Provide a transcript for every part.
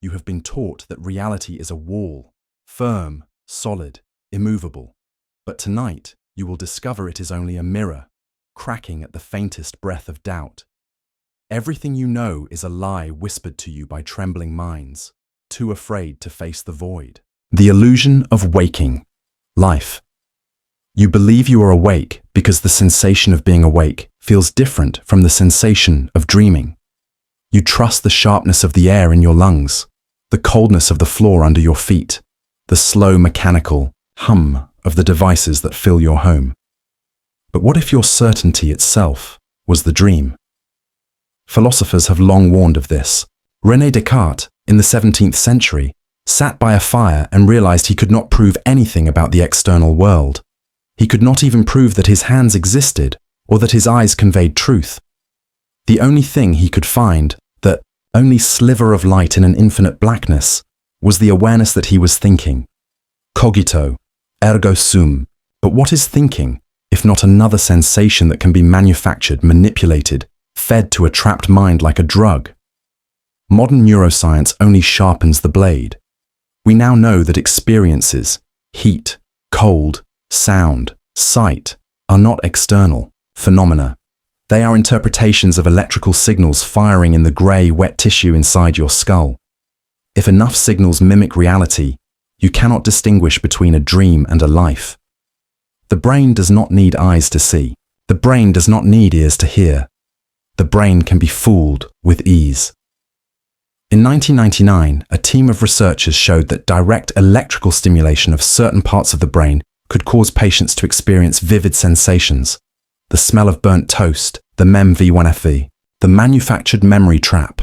You have been taught that reality is a wall, firm, solid, immovable. But tonight, you will discover it is only a mirror, cracking at the faintest breath of doubt. Everything you know is a lie whispered to you by trembling minds, too afraid to face the void. The illusion of waking. Life. You believe you are awake because the sensation of being awake feels different from the sensation of dreaming. You trust the sharpness of the air in your lungs, the coldness of the floor under your feet, the slow mechanical hum of the devices that fill your home. But what if your certainty itself was the dream? Philosophers have long warned of this. René Descartes, in the 17th century, sat by a fire and realized he could not prove anything about the external world. He could not even prove that his hands existed or that his eyes conveyed truth. The only thing he could find, that only sliver of light in an infinite blackness, was the awareness that he was thinking. Cogito, ergo sum. But what is thinking, if not another sensation that can be manufactured, manipulated, fed to a trapped mind like a drug? Modern neuroscience only sharpens the blade. We now know that experiences, heat, cold, sound, sight, are not external phenomena. They are interpretations of electrical signals firing in the grey, wet tissue inside your skull. If enough signals mimic reality, you cannot distinguish between a dream and a life. The brain does not need eyes to see. The brain does not need ears to hear. The brain can be fooled with ease. In 1999, a team of researchers showed that direct electrical stimulation of certain parts of the brain could cause patients to experience vivid sensations. The smell of burnt toast, the MEM V1FV, the manufactured memory trap.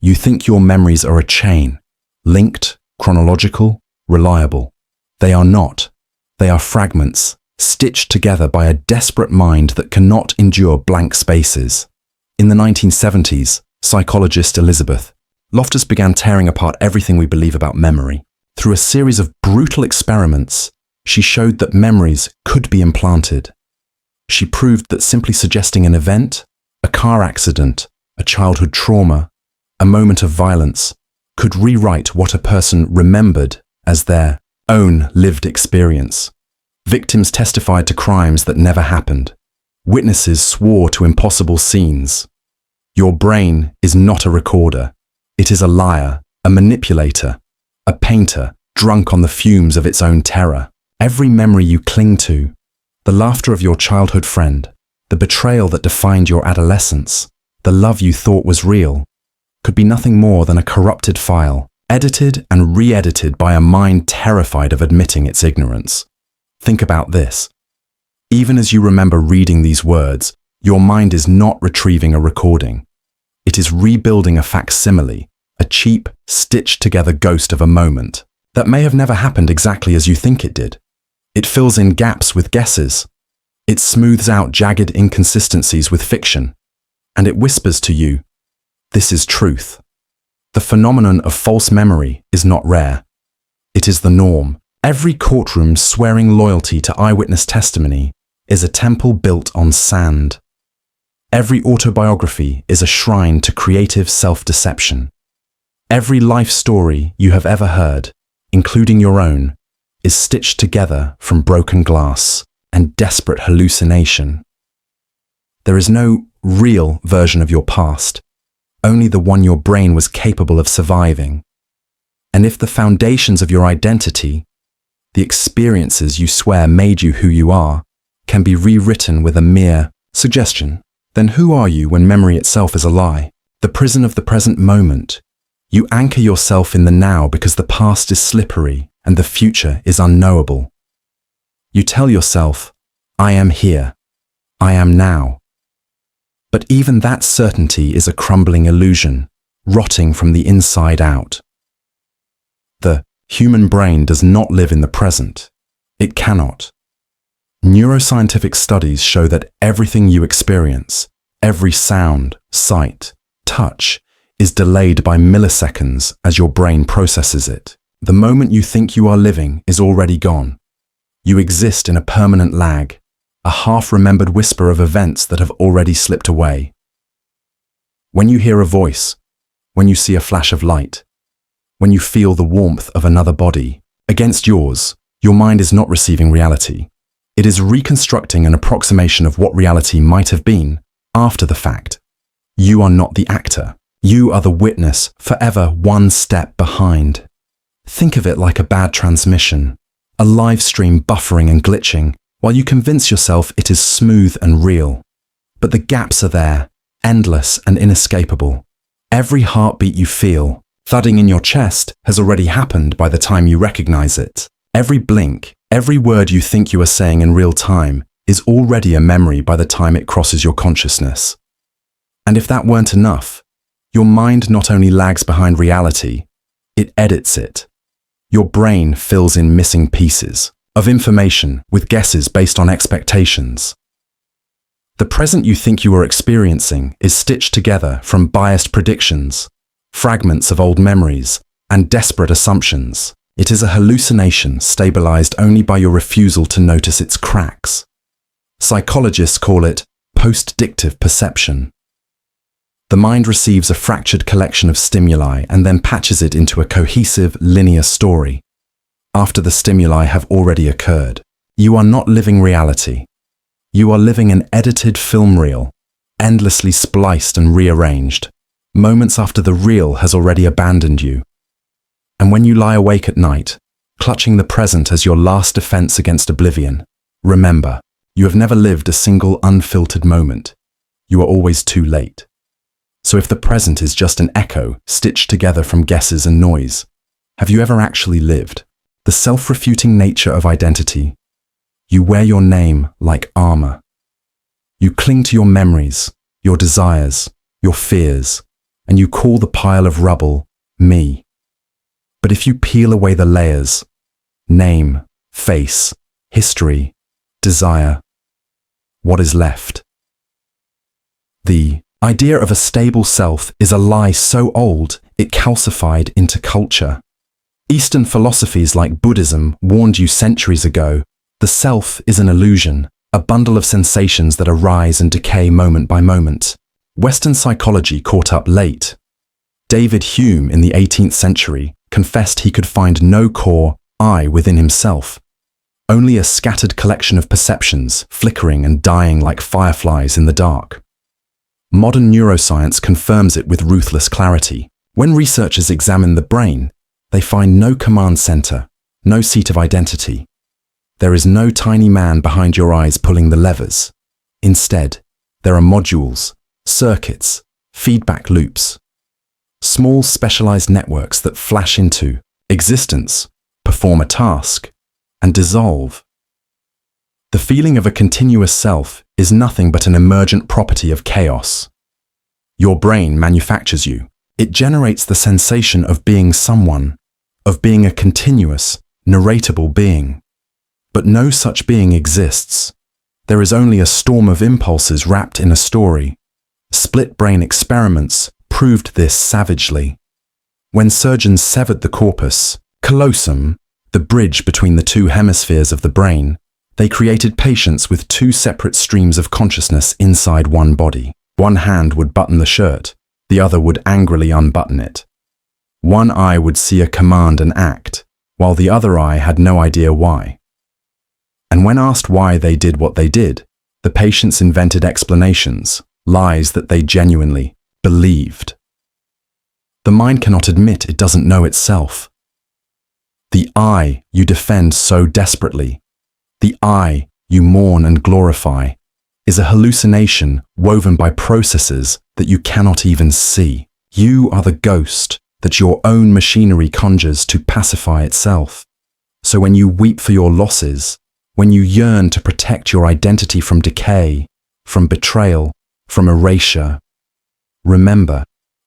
You think your memories are a chain, linked, chronological, reliable. They are not. They are fragments, stitched together by a desperate mind that cannot endure blank spaces. In the 1970s, psychologist Elizabeth Loftus began tearing apart everything we believe about memory. Through a series of brutal experiments, she showed that memories could be implanted. She proved that simply suggesting an event, a car accident, a childhood trauma, a moment of violence, could rewrite what a person remembered as their own lived experience. Victims testified to crimes that never happened. Witnesses swore to impossible scenes. Your brain is not a recorder. It is a liar, a manipulator, a painter, drunk on the fumes of its own terror. Every memory you cling to, the laughter of your childhood friend, the betrayal that defined your adolescence, the love you thought was real, could be nothing more than a corrupted file, edited and re-edited by a mind terrified of admitting its ignorance. Think about this. Even as you remember reading these words, your mind is not retrieving a recording. It is rebuilding a facsimile, a cheap, stitched-together ghost of a moment that may have never happened exactly as you think it did. It fills in gaps with guesses. It smooths out jagged inconsistencies with fiction. And it whispers to you, this is truth. The phenomenon of false memory is not rare. It is the norm. Every courtroom swearing loyalty to eyewitness testimony is a temple built on sand. Every autobiography is a shrine to creative self-deception. Every life story you have ever heard, including your own, is stitched together from broken glass and desperate hallucination. There is no real version of your past, only the one your brain was capable of surviving. And if the foundations of your identity, the experiences you swear made you who you are, can be rewritten with a mere suggestion, then who are you when memory itself is a lie? The prison of the present moment. You anchor yourself in the now because the past is slippery and the future is unknowable. You tell yourself, I am here. I am now. But even that certainty is a crumbling illusion, rotting from the inside out. The human brain does not live in the present. It cannot. Neuroscientific studies show that everything you experience, every sound, sight, touch, is delayed by milliseconds as your brain processes it. The moment you think you are living is already gone. You exist in a permanent lag, a half-remembered whisper of events that have already slipped away. When you hear a voice, when you see a flash of light, when you feel the warmth of another body against yours, your mind is not receiving reality. It is reconstructing an approximation of what reality might have been after the fact. You are not the actor. You are the witness, forever one step behind. Think of it like a bad transmission, a live stream buffering and glitching, while you convince yourself it is smooth and real. But the gaps are there, endless and inescapable. Every heartbeat you feel, thudding in your chest, has already happened by the time you recognize it. Every blink, every word you think you are saying in real time is already a memory by the time it crosses your consciousness. And if that weren't enough, your mind not only lags behind reality, it edits it. Your brain fills in missing pieces of information with guesses based on expectations. The present you think you are experiencing is stitched together from biased predictions, fragments of old memories, and desperate assumptions. It is a hallucination stabilized only by your refusal to notice its cracks. Psychologists call it post-dictive perception. The mind receives a fractured collection of stimuli and then patches it into a cohesive, linear story. After the stimuli have already occurred, you are not living reality. You are living an edited film reel, endlessly spliced and rearranged, moments after the reel has already abandoned you. And when you lie awake at night, clutching the present as your last defense against oblivion, remember, you have never lived a single unfiltered moment. You are always too late. So if the present is just an echo stitched together from guesses and noise, have you ever actually lived? The self-refuting nature of identity. You wear your name like armor. You cling to your memories, your desires, your fears, and you call the pile of rubble me. But if you peel away the layers, name, face, history, desire, what is left? The idea of a stable self is a lie so old it calcified into culture. Eastern philosophies like Buddhism warned you centuries ago, the self is an illusion, a bundle of sensations that arise and decay moment by moment. Western psychology caught up late. David Hume in the 18th century confessed he could find no core I within himself, only a scattered collection of perceptions flickering and dying like fireflies in the dark. Modern neuroscience confirms it with ruthless clarity. When researchers examine the brain, they find no command center, no seat of identity. There is no tiny man behind your eyes pulling the levers. Instead, there are modules, circuits, feedback loops, small specialized networks that flash into existence, perform a task, and dissolve. The feeling of a continuous self is nothing but an emergent property of chaos. Your brain manufactures you. It generates the sensation of being someone, of being a continuous, narratable being. But no such being exists. There is only a storm of impulses wrapped in a story. Split brain experiments proved this savagely. When surgeons severed the corpus callosum, the bridge between the two hemispheres of the brain, they created patients with two separate streams of consciousness inside one body. One hand would button the shirt, the other would angrily unbutton it. One eye would see a command and act, while the other eye had no idea why. And when asked why they did what they did, the patients invented explanations, lies that they genuinely believed. The mind cannot admit it doesn't know itself. The I you defend so desperately, the I you mourn and glorify, is a hallucination woven by processes that you cannot even see. You are the ghost that your own machinery conjures to pacify itself. So when you weep for your losses, when you yearn to protect your identity from decay, from betrayal, from erasure, remember,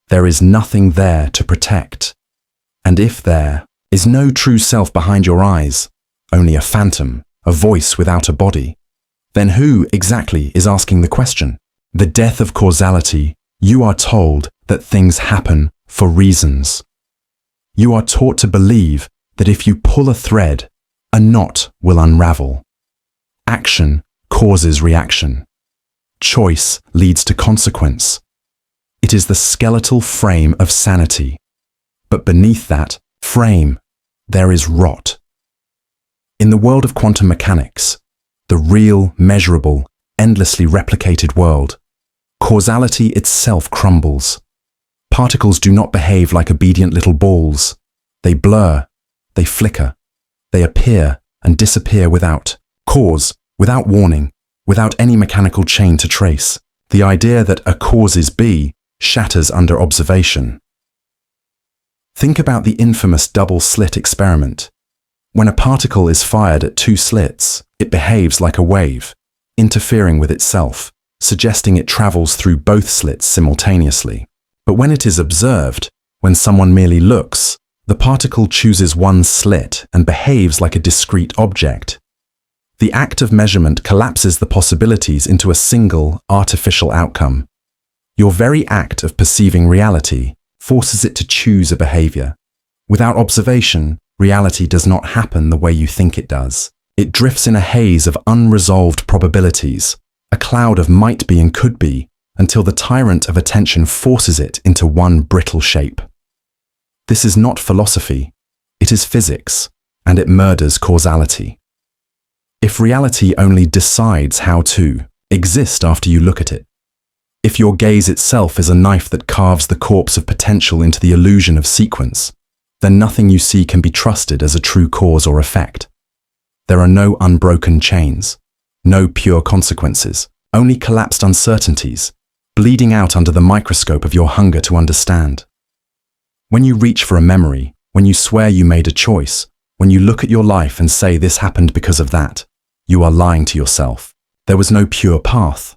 there is nothing there to protect. And if there is no true self behind your eyes, only a phantom, a voice without a body, then who exactly is asking the question? The death of causality, you are told that things happen for reasons. You are taught to believe that if you pull a thread, a knot will unravel. Action causes reaction. Choice leads to consequence. It is the skeletal frame of sanity. But beneath that frame, there is rot. In the world of quantum mechanics, the real, measurable, endlessly replicated world, causality itself crumbles. Particles do not behave like obedient little balls. They blur, they flicker, they appear and disappear without cause, without warning, without any mechanical chain to trace. The idea that a cause is B shatters under observation. Think about the infamous double-slit experiment. When a particle is fired at two slits, it behaves like a wave, interfering with itself, suggesting it travels through both slits simultaneously. But when it is observed, when someone merely looks, the particle chooses one slit and behaves like a discrete object. The act of measurement collapses the possibilities into a single, artificial outcome. Your very act of perceiving reality forces it to choose a behavior. Without observation, reality does not happen the way you think it does. It drifts in a haze of unresolved probabilities, a cloud of might be and could be, until the tyrant of attention forces it into one brittle shape. This is not philosophy, it is physics, and it murders causality. If reality only decides how to exist after you look at it, if your gaze itself is a knife that carves the corpse of potential into the illusion of sequence, then nothing you see can be trusted as a true cause or effect. There are no unbroken chains, no pure consequences, only collapsed uncertainties, bleeding out under the microscope of your hunger to understand. When you reach for a memory, when you swear you made a choice, when you look at your life and say this happened because of that, you are lying to yourself. There was no pure path.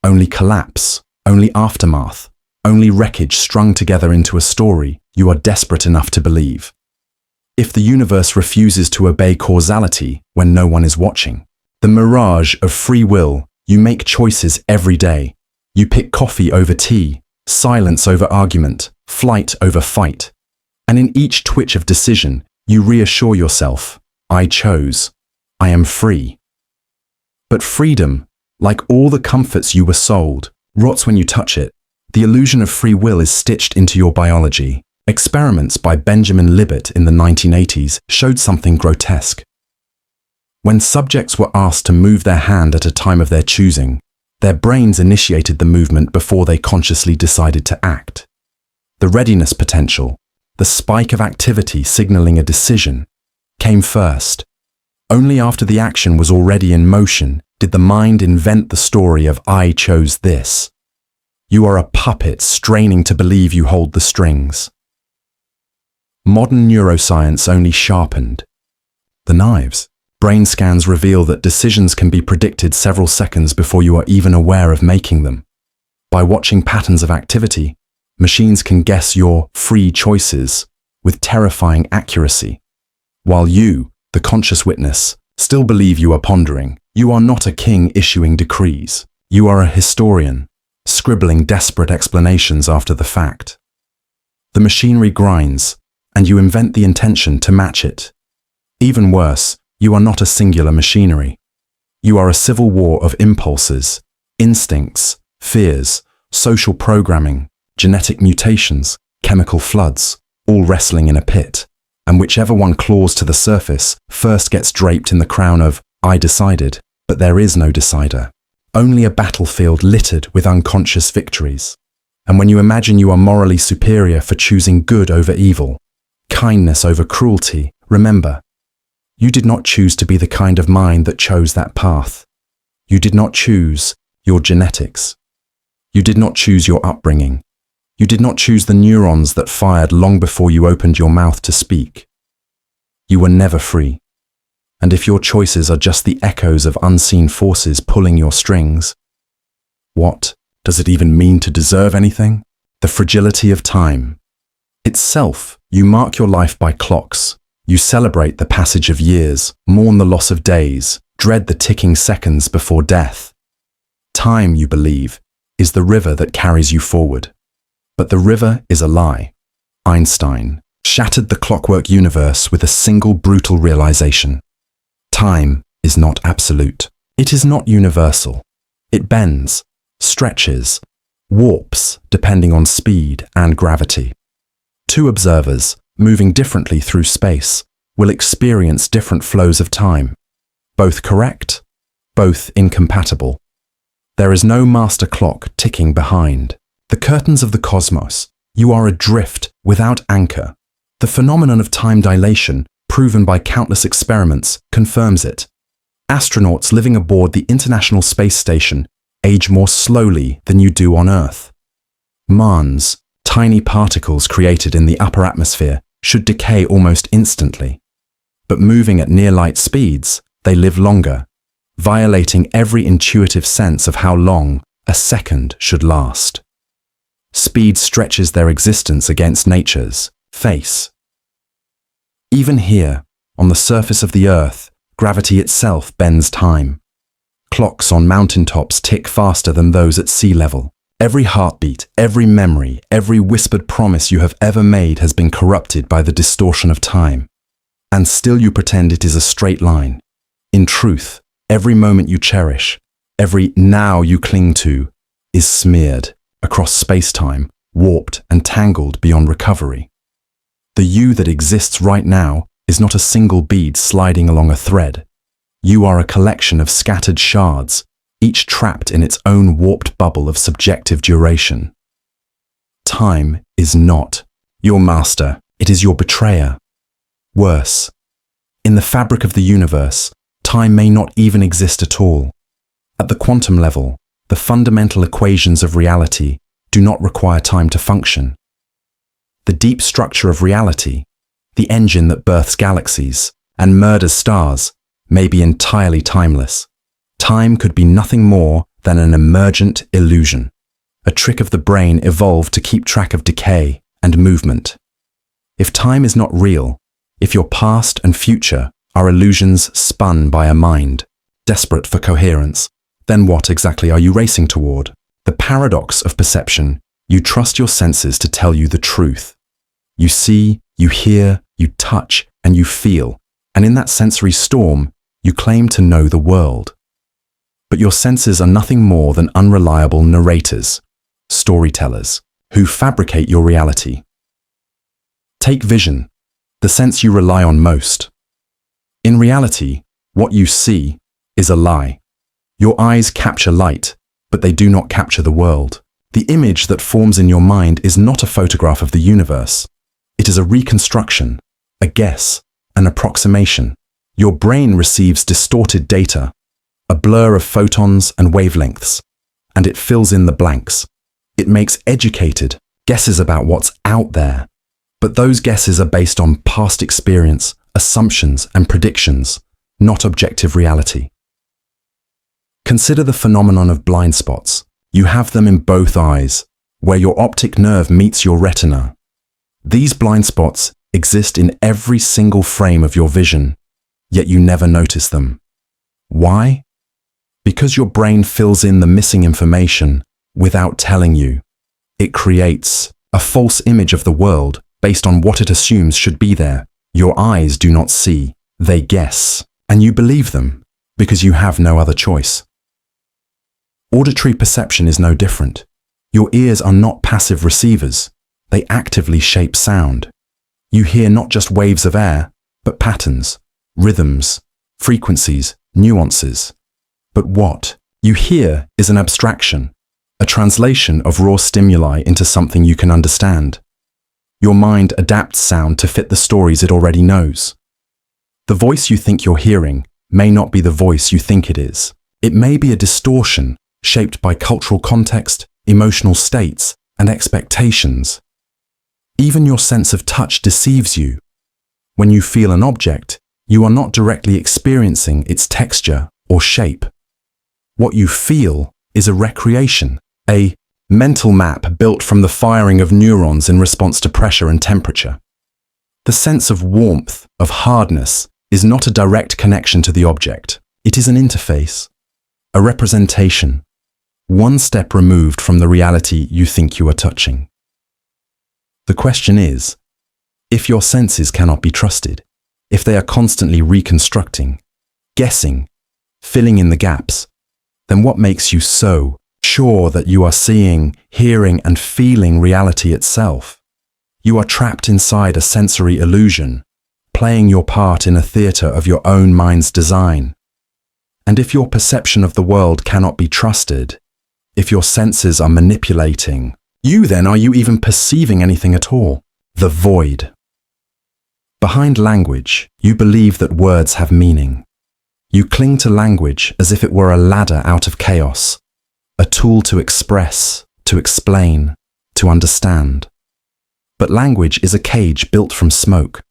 Only collapse, only aftermath, only wreckage strung together into a story you are desperate enough to believe. If the universe refuses to obey causality when no one is watching, the mirage of free will, you make choices every day. You pick coffee over tea, silence over argument, flight over fight. And in each twitch of decision, you reassure yourself, I chose, I am free. But freedom, like all the comforts you were sold, rots when you touch it. The illusion of free will is stitched into your biology. Experiments by Benjamin Libet in the 1980s showed something grotesque. When subjects were asked to move their hand at a time of their choosing, their brains initiated the movement before they consciously decided to act. The readiness potential, the spike of activity signaling a decision, came first. Only after the action was already in motion did the mind invent the story of I chose this. You are a puppet straining to believe you hold the strings. Modern neuroscience only sharpened the knives. Brain scans reveal that decisions can be predicted several seconds before you are even aware of making them. By watching patterns of activity, machines can guess your free choices with terrifying accuracy. While you, the conscious witness, still believe you are pondering, you are not a king issuing decrees. You are a historian, scribbling desperate explanations after the fact. The machinery grinds, and you invent the intention to match it. Even worse, you are not a singular machinery. You are a civil war of impulses, instincts, fears, social programming, genetic mutations, chemical floods, all wrestling in a pit, and whichever one claws to the surface first gets draped in the crown of, I decided, but there is no decider. Only a battlefield littered with unconscious victories. And when you imagine you are morally superior for choosing good over evil, kindness over cruelty, remember, you did not choose to be the kind of mind that chose that path. You did not choose your genetics. You did not choose your upbringing. You did not choose the neurons that fired long before you opened your mouth to speak. You were never free. And if your choices are just the echoes of unseen forces pulling your strings, what does it even mean to deserve anything? The fragility of time. Itself, you mark your life by clocks. You celebrate the passage of years, mourn the loss of days, dread the ticking seconds before death. Time, you believe, is the river that carries you forward. But the river is a lie. Einstein shattered the clockwork universe with a single brutal realization. Time is not absolute. It is not universal. It bends, stretches, warps depending on speed and gravity. Two observers, moving differently through space, will experience different flows of time. Both correct, both incompatible. There is no master clock ticking behind. The curtains of the cosmos, you are adrift without anchor. The phenomenon of time dilation, proven by countless experiments, confirms it. Astronauts living aboard the International Space Station age more slowly than you do on Earth. Mars, tiny particles created in the upper atmosphere, should decay almost instantly. But moving at near-light speeds, they live longer, violating every intuitive sense of how long a second should last. Speed stretches their existence against nature's face. Even here, on the surface of the Earth, gravity itself bends time. Clocks on mountaintops tick faster than those at sea level. Every heartbeat, every memory, every whispered promise you have ever made has been corrupted by the distortion of time. And still you pretend it is a straight line. In truth, every moment you cherish, every now you cling to, is smeared across space-time, warped and tangled beyond recovery. The you that exists right now is not a single bead sliding along a thread. You are a collection of scattered shards, each trapped in its own warped bubble of subjective duration. Time is not your master, it is your betrayer. Worse, in the fabric of the universe, time may not even exist at all. At the quantum level, the fundamental equations of reality do not require time to function. The deep structure of reality, the engine that births galaxies and murders stars, may be entirely timeless. Time could be nothing more than an emergent illusion, a trick of the brain evolved to keep track of decay and movement. If time is not real, if your past and future are illusions spun by a mind, desperate for coherence, then what exactly are you racing toward? The paradox of perception, you trust your senses to tell you the truth. You see, you hear, you touch, and you feel, and in that sensory storm, you claim to know the world. But your senses are nothing more than unreliable narrators, storytellers, who fabricate your reality. Take vision, the sense you rely on most. In reality, what you see is a lie. Your eyes capture light, but they do not capture the world. The image that forms in your mind is not a photograph of the universe. It is a reconstruction, a guess, an approximation. Your brain receives distorted data, a blur of photons and wavelengths, and it fills in the blanks. It makes educated guesses about what's out there, but those guesses are based on past experience, assumptions, and predictions, not objective reality. Consider the phenomenon of blind spots. You have them in both eyes, where your optic nerve meets your retina. These blind spots exist in every single frame of your vision, yet you never notice them. Why? Because your brain fills in the missing information without telling you. It creates a false image of the world based on what it assumes should be there. Your eyes do not see, they guess, and you believe them because you have no other choice. Auditory perception is no different. Your ears are not passive receivers. They actively shape sound. You hear not just waves of air, but patterns, rhythms, frequencies, nuances. But what you hear is an abstraction, a translation of raw stimuli into something you can understand. Your mind adapts sound to fit the stories it already knows. The voice you think you're hearing may not be the voice you think it is. It may be a distortion shaped by cultural context, emotional states, and expectations. Even your sense of touch deceives you. When you feel an object, you are not directly experiencing its texture or shape. What you feel is a recreation, a mental map built from the firing of neurons in response to pressure and temperature. The sense of warmth, of hardness, is not a direct connection to the object. It is an interface, a representation, one step removed from the reality you think you are touching. The question is, if your senses cannot be trusted, if they are constantly reconstructing, guessing, filling in the gaps, then what makes you so sure that you are seeing, hearing, and feeling reality itself? You are trapped inside a sensory illusion, playing your part in a theatre of your own mind's design. And if your perception of the world cannot be trusted, if your senses are manipulating, are you even perceiving anything at all? The void. Behind language, you believe that words have meaning. You cling to language as if it were a ladder out of chaos, a tool to express, to explain, to understand. But language is a cage built from smoke.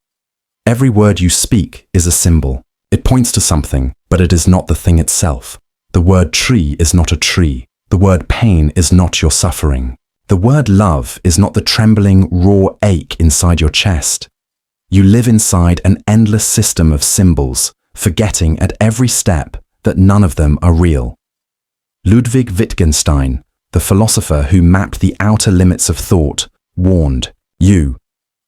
Every word you speak is a symbol. It points to something, but it is not the thing itself. The word tree is not a tree. The word pain is not your suffering. The word love is not the trembling, raw ache inside your chest. You live inside an endless system of symbols, forgetting at every step that none of them are real. Ludwig Wittgenstein, the philosopher who mapped the outer limits of thought, warned,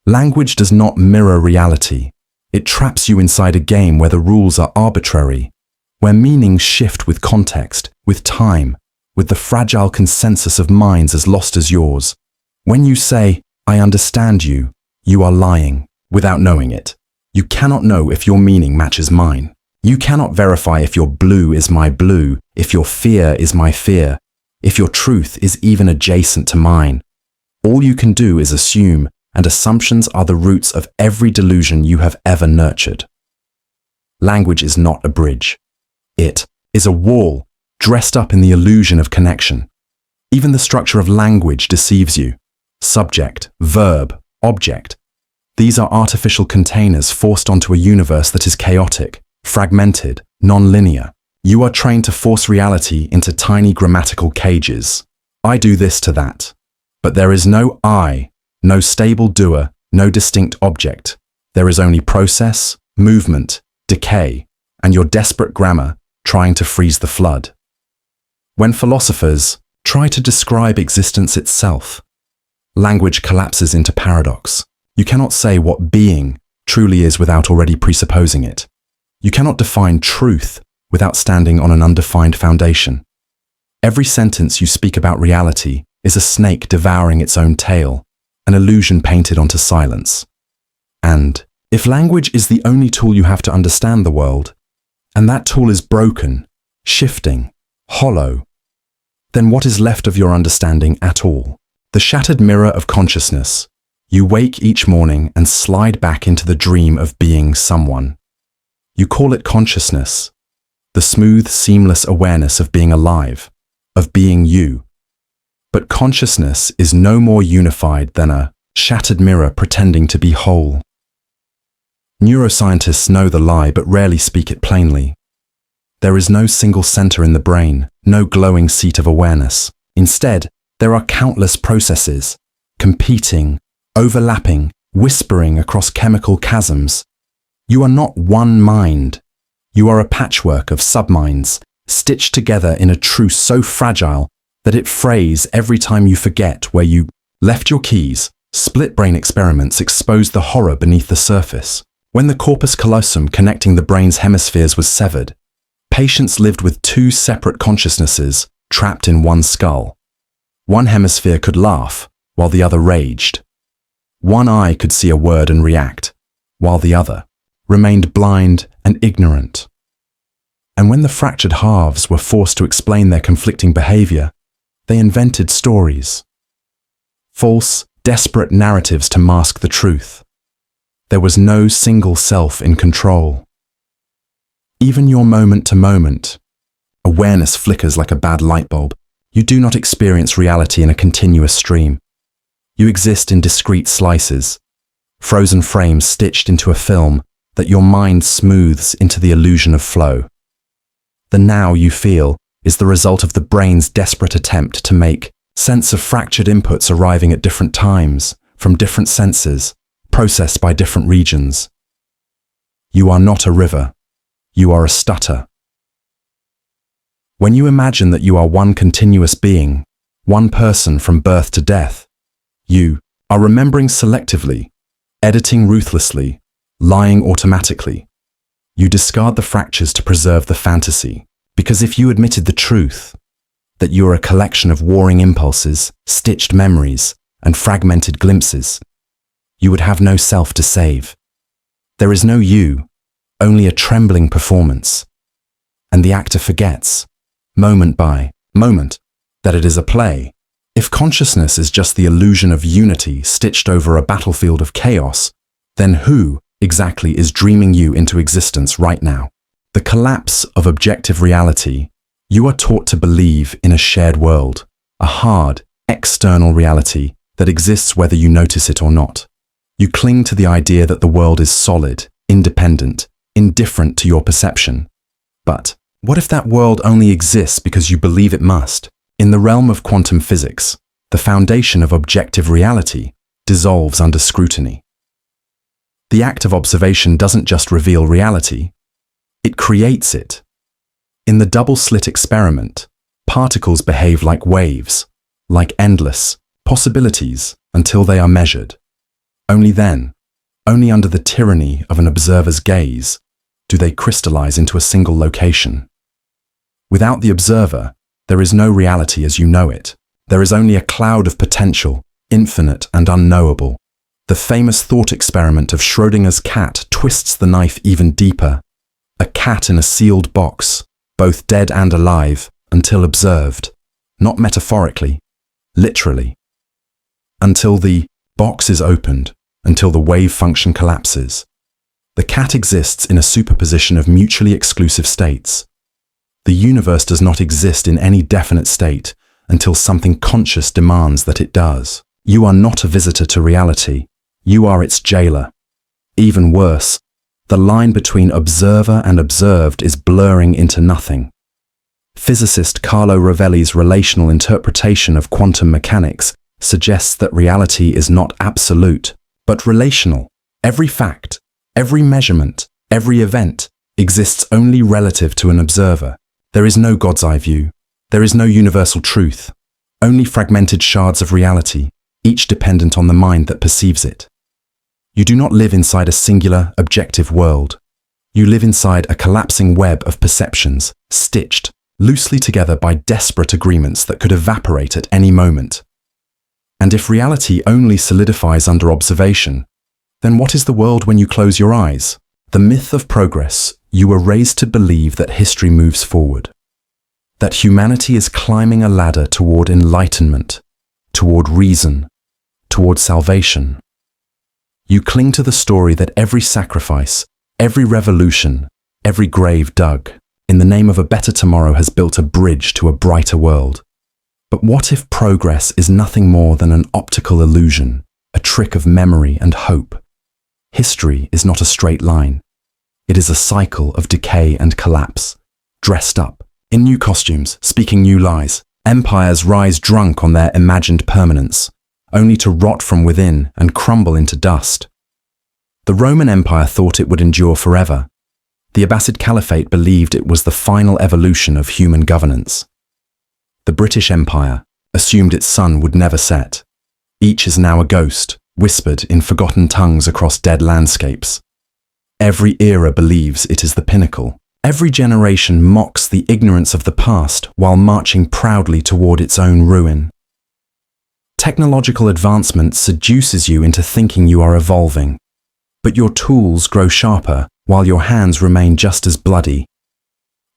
language does not mirror reality. It traps you inside a game where the rules are arbitrary, where meanings shift with context, with time, with the fragile consensus of minds as lost as yours. When you say, I understand you, you are lying, without knowing it. You cannot know if your meaning matches mine. You cannot verify if your blue is my blue, if your fear is my fear, if your truth is even adjacent to mine. All you can do is assume, and assumptions are the roots of every delusion you have ever nurtured. Language is not a bridge. It is a wall, dressed up in the illusion of connection. Even the structure of language deceives you. Subject, verb, object. These are artificial containers forced onto a universe that is chaotic, fragmented, non-linear. You are trained to force reality into tiny grammatical cages. I do this to that. But there is no I, no stable doer, no distinct object. There is only process, movement, decay, and your desperate grammar trying to freeze the flood. When philosophers try to describe existence itself, language collapses into paradox. You cannot say what being truly is without already presupposing it. You cannot define truth without standing on an undefined foundation. Every sentence you speak about reality is a snake devouring its own tail, an illusion painted onto silence. And if language is the only tool you have to understand the world, and that tool is broken, shifting, hollow, then what is left of your understanding at all? The shattered mirror of consciousness. You wake each morning and slide back into the dream of being someone. You call it consciousness, the smooth, seamless awareness of being alive, of being you. But consciousness is no more unified than a shattered mirror pretending to be whole. Neuroscientists know the lie but rarely speak it plainly. There is no single center in the brain, no glowing seat of awareness. Instead, there are countless processes, competing, overlapping, whispering across chemical chasms. You are not one mind. You are a patchwork of subminds, stitched together in a truce so fragile that it frays every time you forget where you left your keys. Split brain experiments expose the horror beneath the surface. When the corpus callosum connecting the brain's hemispheres was severed, patients lived with two separate consciousnesses trapped in one skull. One hemisphere could laugh, while the other raged. One eye could see a word and react, while the other remained blind and ignorant. And when the fractured halves were forced to explain their conflicting behavior, they invented stories. False, desperate narratives to mask the truth. There was no single self in control. Even your moment-to-moment awareness flickers like a bad light bulb. You do not experience reality in a continuous stream. You exist in discrete slices, frozen frames stitched into a film that your mind smooths into the illusion of flow. The now you feel is the result of the brain's desperate attempt to make sense of fractured inputs arriving at different times, from different senses, processed by different regions. You are not a river. You are a stutter. When you imagine that you are one continuous being, one person from birth to death, you are remembering selectively, editing ruthlessly, lying automatically. You discard the fractures to preserve the fantasy, because if you admitted the truth, that you are a collection of warring impulses, stitched memories, and fragmented glimpses, you would have no self to save. There is no you, only a trembling performance. And the actor forgets, moment by moment, that it is a play. If consciousness is just the illusion of unity stitched over a battlefield of chaos, then who exactly is dreaming you into existence right now? The collapse of objective reality. You are taught to believe in a shared world, a hard, external reality that exists whether you notice it or not. You cling to the idea that the world is solid, independent, indifferent to your perception. But what if that world only exists because you believe it must? In the realm of quantum physics, the foundation of objective reality dissolves under scrutiny. The act of observation doesn't just reveal reality, it creates it. In the double-slit experiment, particles behave like waves, like endless possibilities until they are measured. Only then, only under the tyranny of an observer's gaze, do they crystallize into a single location. Without the observer, there is no reality as you know it. There is only a cloud of potential, infinite and unknowable. The famous thought experiment of Schrödinger's cat twists the knife even deeper. A cat in a sealed box, both dead and alive, until observed, not metaphorically, literally. Until the box is opened, until the wave function collapses. The cat exists in a superposition of mutually exclusive states. The universe does not exist in any definite state until something conscious demands that it does. You are not a visitor to reality. You are its jailer. Even worse, the line between observer and observed is blurring into nothing. Physicist Carlo Rovelli's relational interpretation of quantum mechanics suggests that reality is not absolute, but relational. Every fact, every measurement, every event exists only relative to an observer. There is no God's eye view. There is no universal truth. Only fragmented shards of reality, each dependent on the mind that perceives it. You do not live inside a singular, objective world. You live inside a collapsing web of perceptions, stitched loosely together by desperate agreements that could evaporate at any moment. And if reality only solidifies under observation, then what is the world when you close your eyes? The myth of progress. You were raised to believe that history moves forward, that humanity is climbing a ladder toward enlightenment, toward reason, toward salvation. You cling to the story that every sacrifice, every revolution, every grave dug, in the name of a better tomorrow has built a bridge to a brighter world. But what if progress is nothing more than an optical illusion, a trick of memory and hope? History is not a straight line. It is a cycle of decay and collapse. Dressed up, in new costumes, speaking new lies, empires rise drunk on their imagined permanence, only to rot from within and crumble into dust. The Roman Empire thought it would endure forever. The Abbasid Caliphate believed it was the final evolution of human governance. The British Empire assumed its sun would never set. Each is now a ghost, whispered in forgotten tongues across dead landscapes. Every era believes it is the pinnacle. Every generation mocks the ignorance of the past while marching proudly toward its own ruin. Technological advancement seduces you into thinking you are evolving, but your tools grow sharper while your hands remain just as bloody.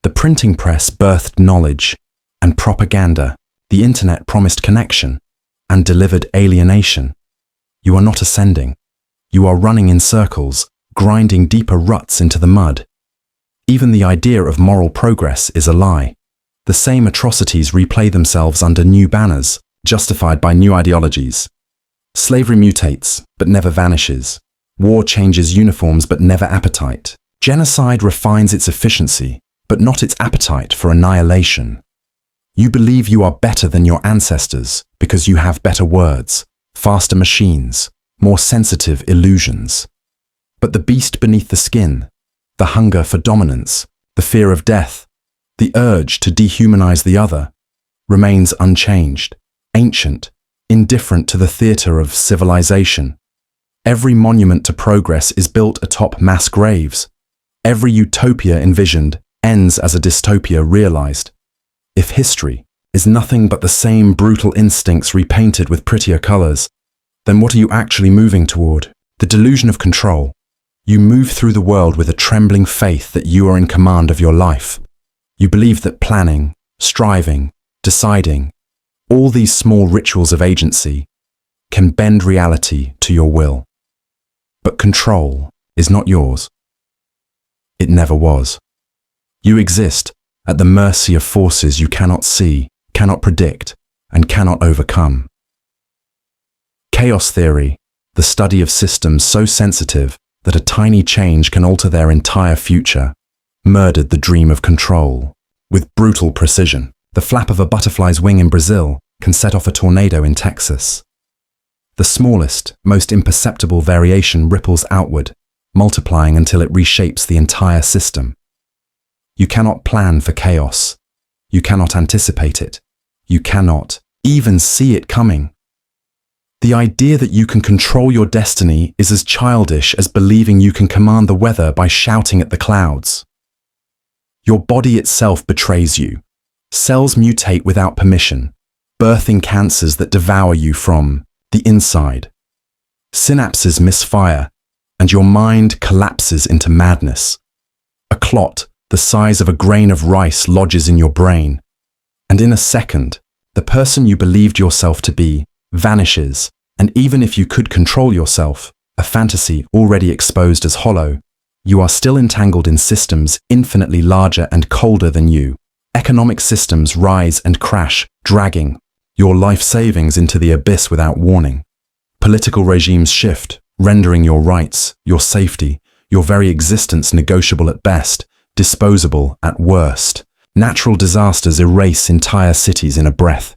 The printing press birthed knowledge and propaganda. The internet promised connection and delivered alienation. You are not ascending. You are running in circles, grinding deeper ruts into the mud. Even the idea of moral progress is a lie. The same atrocities replay themselves under new banners, justified by new ideologies. Slavery mutates, but never vanishes. War changes uniforms, but never appetite. Genocide refines its efficiency, but not its appetite for annihilation. You believe you are better than your ancestors because you have better words, faster machines, more sensitive illusions. But the beast beneath the skin, the hunger for dominance, the fear of death, the urge to dehumanize the other, remains unchanged, ancient, indifferent to the theater of civilization. Every monument to progress is built atop mass graves. Every utopia envisioned ends as a dystopia realized. If history is nothing but the same brutal instincts repainted with prettier colors, then what are you actually moving toward? The delusion of control. You move through the world with a trembling faith that you are in command of your life. You believe that planning, striving, deciding, all these small rituals of agency can bend reality to your will. But control is not yours. It never was. You exist at the mercy of forces you cannot see, cannot predict, and cannot overcome. Chaos theory, the study of systems so sensitive that a tiny change can alter their entire future, murdered the dream of control. With brutal precision, the flap of a butterfly's wing in Brazil can set off a tornado in Texas. The smallest, most imperceptible variation ripples outward, multiplying until it reshapes the entire system. You cannot plan for chaos. You cannot anticipate it. You cannot even see it coming. The idea that you can control your destiny is as childish as believing you can command the weather by shouting at the clouds. Your body itself betrays you. Cells mutate without permission, birthing cancers that devour you from the inside. Synapses misfire, and your mind collapses into madness. A clot the size of a grain of rice lodges in your brain, and in a second, the person you believed yourself to be vanishes, and even if you could control yourself, a fantasy already exposed as hollow, you are still entangled in systems infinitely larger and colder than you. Economic systems rise and crash, dragging your life savings into the abyss without warning. Political regimes shift, rendering your rights, your safety, your very existence negotiable at best, disposable at worst. Natural disasters erase entire cities in a breath,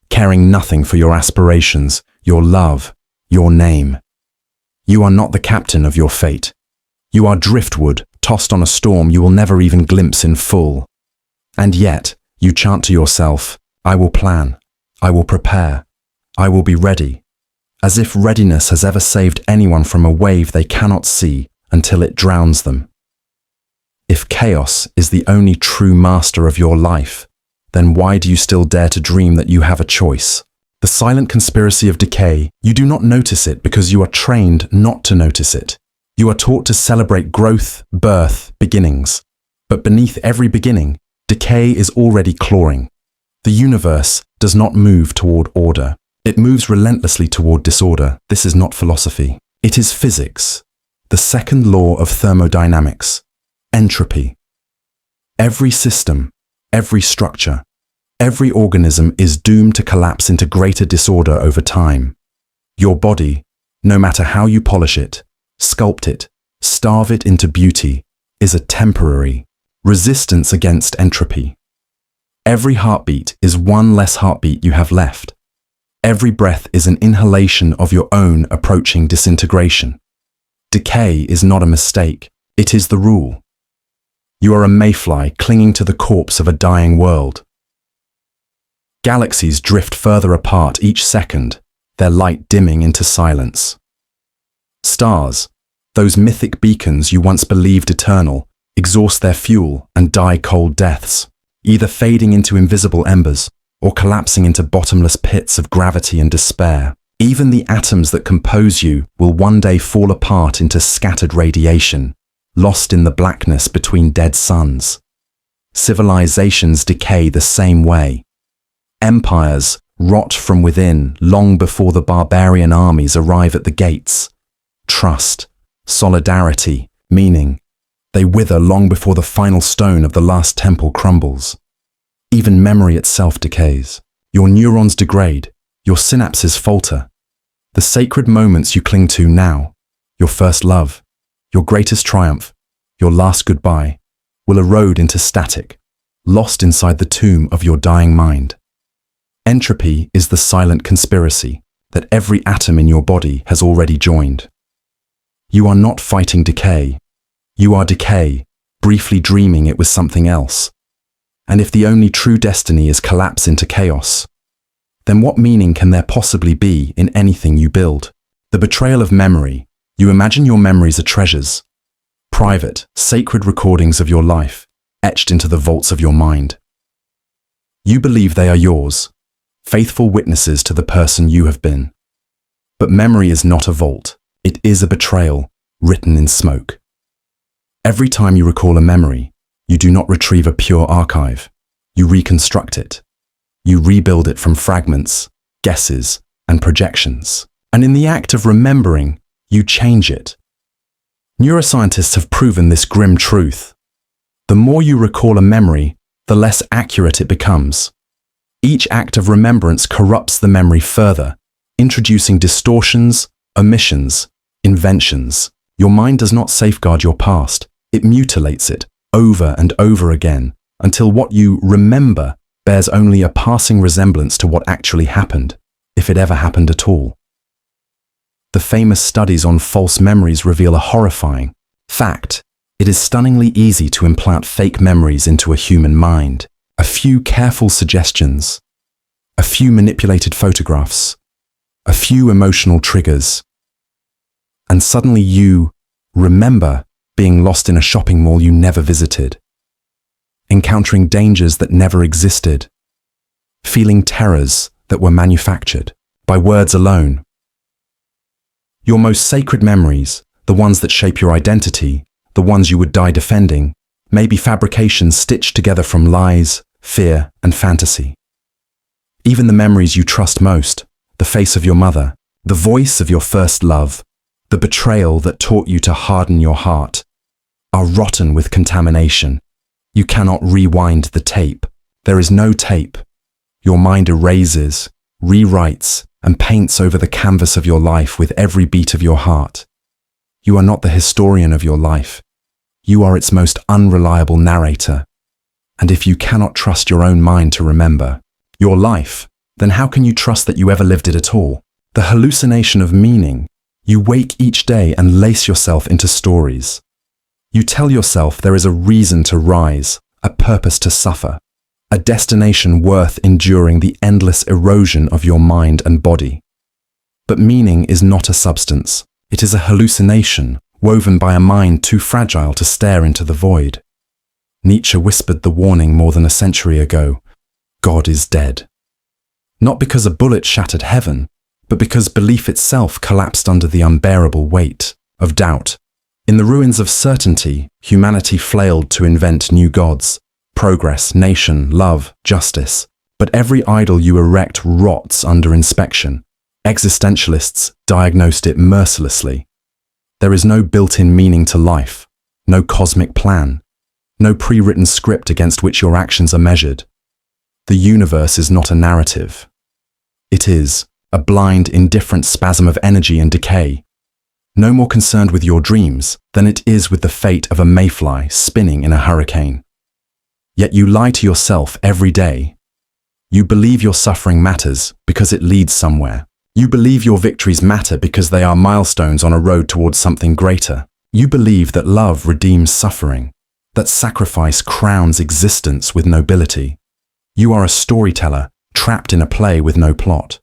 caring nothing for your aspirations, your love, your name. You are not the captain of your fate. You are driftwood, tossed on a storm you will never even glimpse in full. And yet, you chant to yourself, I will plan, I will prepare, I will be ready, as if readiness has ever saved anyone from a wave they cannot see until it drowns them. If chaos is the only true master of your life, then why do you still dare to dream that you have a choice? The silent conspiracy of decay, you do not notice it because you are trained not to notice it. You are taught to celebrate growth, birth, beginnings. But beneath every beginning, decay is already clawing. The universe does not move toward order. It moves relentlessly toward disorder. This is not philosophy. It is physics. The second law of thermodynamics. Entropy. Every system, every structure, every organism is doomed to collapse into greater disorder over time. Your body, no matter how you polish it, sculpt it, starve it into beauty, is a temporary resistance against entropy. Every heartbeat is one less heartbeat you have left. Every breath is an inhalation of your own approaching disintegration. Decay is not a mistake, it is the rule. You are a mayfly clinging to the corpse of a dying world. Galaxies drift further apart each second, their light dimming into silence. Stars, those mythic beacons you once believed eternal, exhaust their fuel and die cold deaths, either fading into invisible embers or collapsing into bottomless pits of gravity and despair. Even the atoms that compose you will one day fall apart into scattered radiation, lost in the blackness between dead suns. Civilizations decay the same way. Empires rot from within long before the barbarian armies arrive at the gates. Trust, solidarity, meaning, they wither long before the final stone of the last temple crumbles. Even memory itself decays. Your neurons degrade, your synapses falter. The sacred moments you cling to now, your first love, your greatest triumph, your last goodbye, will erode into static, lost inside the tomb of your dying mind. Entropy is the silent conspiracy that every atom in your body has already joined. You are not fighting decay. You are decay, briefly dreaming it was something else. And if the only true destiny is collapse into chaos, then what meaning can there possibly be in anything you build? The betrayal of memory. You imagine your memories are treasures, private, sacred recordings of your life, etched into the vaults of your mind. You believe they are yours, faithful witnesses to the person you have been. But memory is not a vault. It is a betrayal written in smoke. Every time you recall a memory, you do not retrieve a pure archive. You reconstruct it. You rebuild it from fragments, guesses, and projections. And in the act of remembering, you change it. Neuroscientists have proven this grim truth. The more you recall a memory, the less accurate it becomes. Each act of remembrance corrupts the memory further, introducing distortions, omissions, inventions. Your mind does not safeguard your past. It mutilates it over and over again until what you remember bears only a passing resemblance to what actually happened, if it ever happened at all. The famous studies on false memories reveal a horrifying fact. It is stunningly easy to implant fake memories into a human mind. A few careful suggestions, a few manipulated photographs, a few emotional triggers, and suddenly you remember being lost in a shopping mall you never visited, encountering dangers that never existed, feeling terrors that were manufactured by words alone. Your most sacred memories, the ones that shape your identity, the ones you would die defending, may be fabrications stitched together from lies, fear, and fantasy. Even the memories you trust most, the face of your mother, the voice of your first love, the betrayal that taught you to harden your heart, are rotten with contamination. You cannot rewind the tape. There is no tape. Your mind erases, rewrites, and paints over the canvas of your life with every beat of your heart. You are not the historian of your life. You are its most unreliable narrator. And if you cannot trust your own mind to remember your life, then how can you trust that you ever lived it at all? The hallucination of meaning. You wake each day and lace yourself into stories. You tell yourself there is a reason to rise, a purpose to suffer, a destination worth enduring the endless erosion of your mind and body. But meaning is not a substance. It is a hallucination woven by a mind too fragile to stare into the void. Nietzsche whispered the warning more than a century ago: God is dead. Not because a bullet shattered heaven, but because belief itself collapsed under the unbearable weight of doubt. In the ruins of certainty, humanity flailed to invent new gods: progress, nation, love, justice. But every idol you erect rots under inspection. Existentialists diagnosed it mercilessly. There is no built-in meaning to life, no cosmic plan, no pre-written script against which your actions are measured. The universe is not a narrative. It is a blind, indifferent spasm of energy and decay, no more concerned with your dreams than it is with the fate of a mayfly spinning in a hurricane. Yet you lie to yourself every day. You believe your suffering matters because it leads somewhere. You believe your victories matter because they are milestones on a road towards something greater. You believe that love redeems suffering, that sacrifice crowns existence with nobility. You are a storyteller trapped in a play with no plot.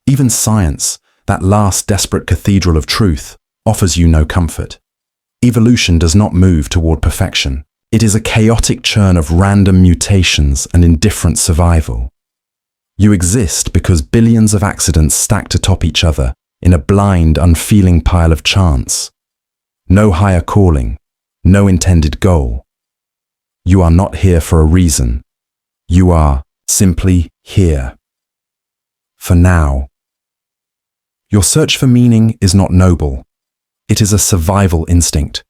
Even science, that last desperate cathedral of truth, offers you no comfort. Evolution does not move toward perfection. It is a chaotic churn of random mutations and indifferent survival. You exist because billions of accidents stacked atop each other in a blind, unfeeling pile of chance. No higher calling, no intended goal. You are not here for a reason. You are simply here. For now. Your search for meaning is not noble. It is a survival instinct,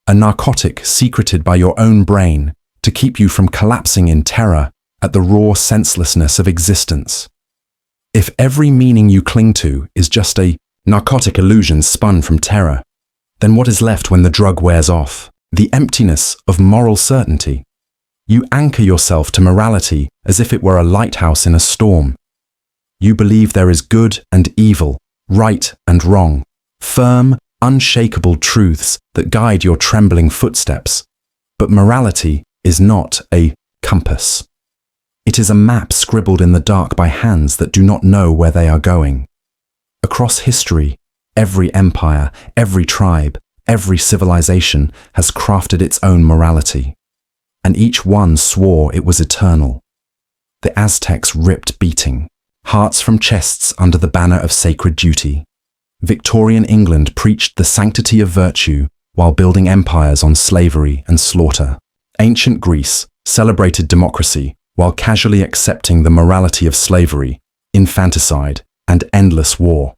a narcotic secreted by your own brain to keep you from collapsing in terror at the raw senselessness of existence. If every meaning you cling to is just a narcotic illusion spun from terror, then what is left when the drug wears off? The emptiness of moral certainty. You anchor yourself to morality as if it were a lighthouse in a storm. You believe there is good and evil, right and wrong, firm, unshakable truths that guide your trembling footsteps. But morality is not a compass. It is a map scribbled in the dark by hands that do not know where they are going. Across history, every empire, every tribe, every civilization has crafted its own morality, and each one swore it was eternal. The Aztecs ripped beating, hearts from chests under the banner of sacred duty. Victorian England preached the sanctity of virtue while building empires on slavery and slaughter. Ancient Greece celebrated democracy while casually accepting the morality of slavery, infanticide, and endless war.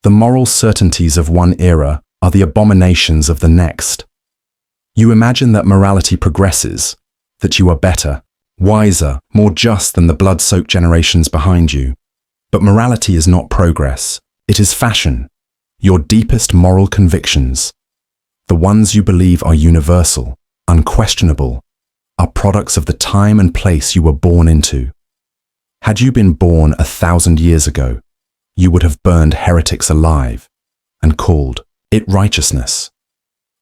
The moral certainties of one era are the abominations of the next. You imagine that morality progresses, that you are better, wiser, more just than the blood-soaked generations behind you. But morality is not progress. It is fashion, your deepest moral convictions. The ones you believe are universal, unquestionable, are products of the time and place you were born into. Had you been born 1,000 years ago, you would have burned heretics alive and called it righteousness.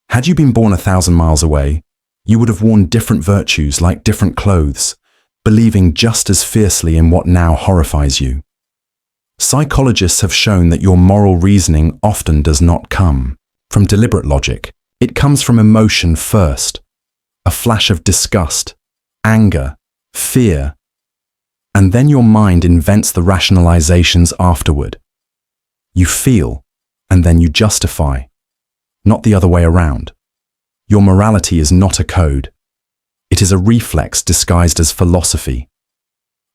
Had you been born 1,000 miles away, you would have worn different virtues like different clothes, believing just as fiercely in what now horrifies you. Psychologists have shown that your moral reasoning often does not come from deliberate logic. It comes from emotion first, a flash of disgust, anger, fear, and then your mind invents the rationalizations afterward. You feel, and then you justify, not the other way around. Your morality is not a code. It is a reflex disguised as philosophy.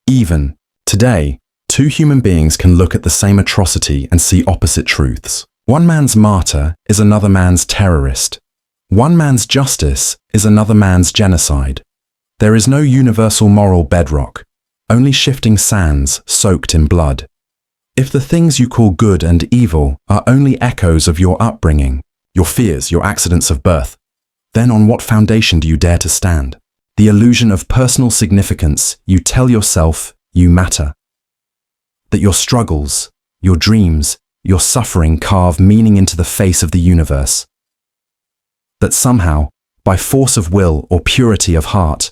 Even today, two human beings can look at the same atrocity and see opposite truths. One man's martyr is another man's terrorist. One man's justice is another man's genocide. There is no universal moral bedrock, only shifting sands soaked in blood. If the things you call good and evil are only echoes of your upbringing, your fears, your accidents of birth, then on what foundation do you dare to stand? The illusion of personal significance, you tell yourself you matter. That your struggles, your dreams, your suffering carve meaning into the face of the universe. That somehow, by force of will or purity of heart,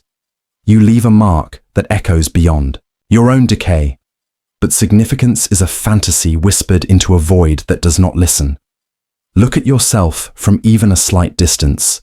you leave a mark that echoes beyond your own decay. But significance is a fantasy whispered into a void that does not listen. Look at yourself from even a slight distance.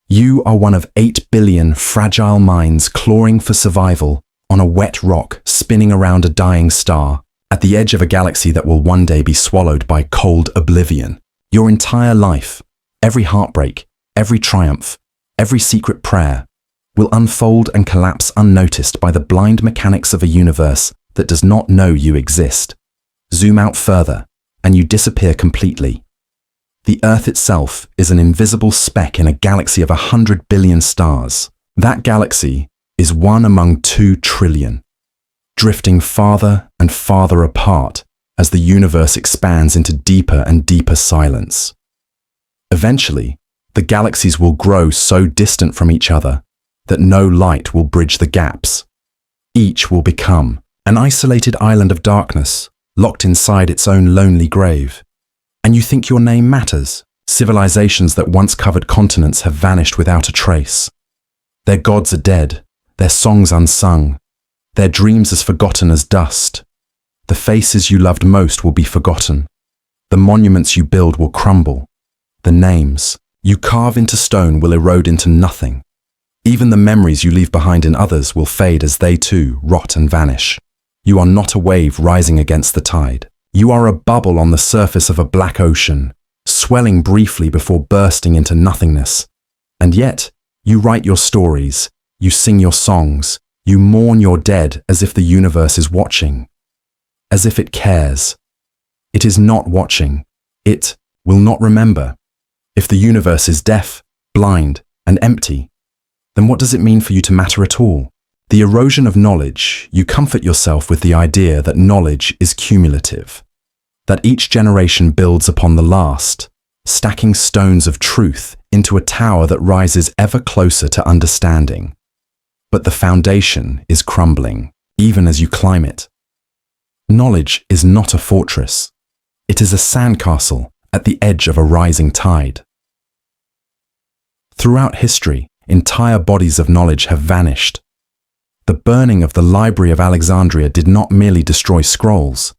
You are one of 8 billion fragile minds clawing for survival on a wet rock spinning around a dying star, at the edge of a galaxy that will one day be swallowed by cold oblivion. Your entire life, every heartbreak, every triumph, every secret prayer, will unfold and collapse unnoticed by the blind mechanics of a universe that does not know you exist. Zoom out further, and you disappear completely. The Earth itself is an invisible speck in a galaxy of 100 billion stars. That galaxy is one among 2 trillion, drifting farther and farther apart as the universe expands into deeper and deeper silence. Eventually, the galaxies will grow so distant from each other that no light will bridge the gaps. Each will become an isolated island of darkness, locked inside its own lonely grave. And you think your name matters? Civilizations that once covered continents have vanished without a trace. Their gods are dead, their songs unsung, their dreams as forgotten as dust. The faces you loved most will be forgotten. The monuments you build will crumble. The names you carve into stone will erode into nothing. Even the memories you leave behind in others will fade as they too rot and vanish. You are not a wave rising against the tide. You are a bubble on the surface of a black ocean, swelling briefly before bursting into nothingness. And yet, you write your stories, you sing your songs, you mourn your dead as if the universe is watching, as if it cares. It is not watching. It will not remember. If the universe is deaf, blind, and empty, then what does it mean for you to matter at all? The erosion of knowledge, you comfort yourself with the idea that knowledge is cumulative, that each generation builds upon the last, stacking stones of truth into a tower that rises ever closer to understanding. But the foundation is crumbling, even as you climb it. Knowledge is not a fortress. It is a sandcastle at the edge of a rising tide. Throughout history, entire bodies of knowledge have vanished. The burning of the Library of Alexandria did not merely destroy scrolls.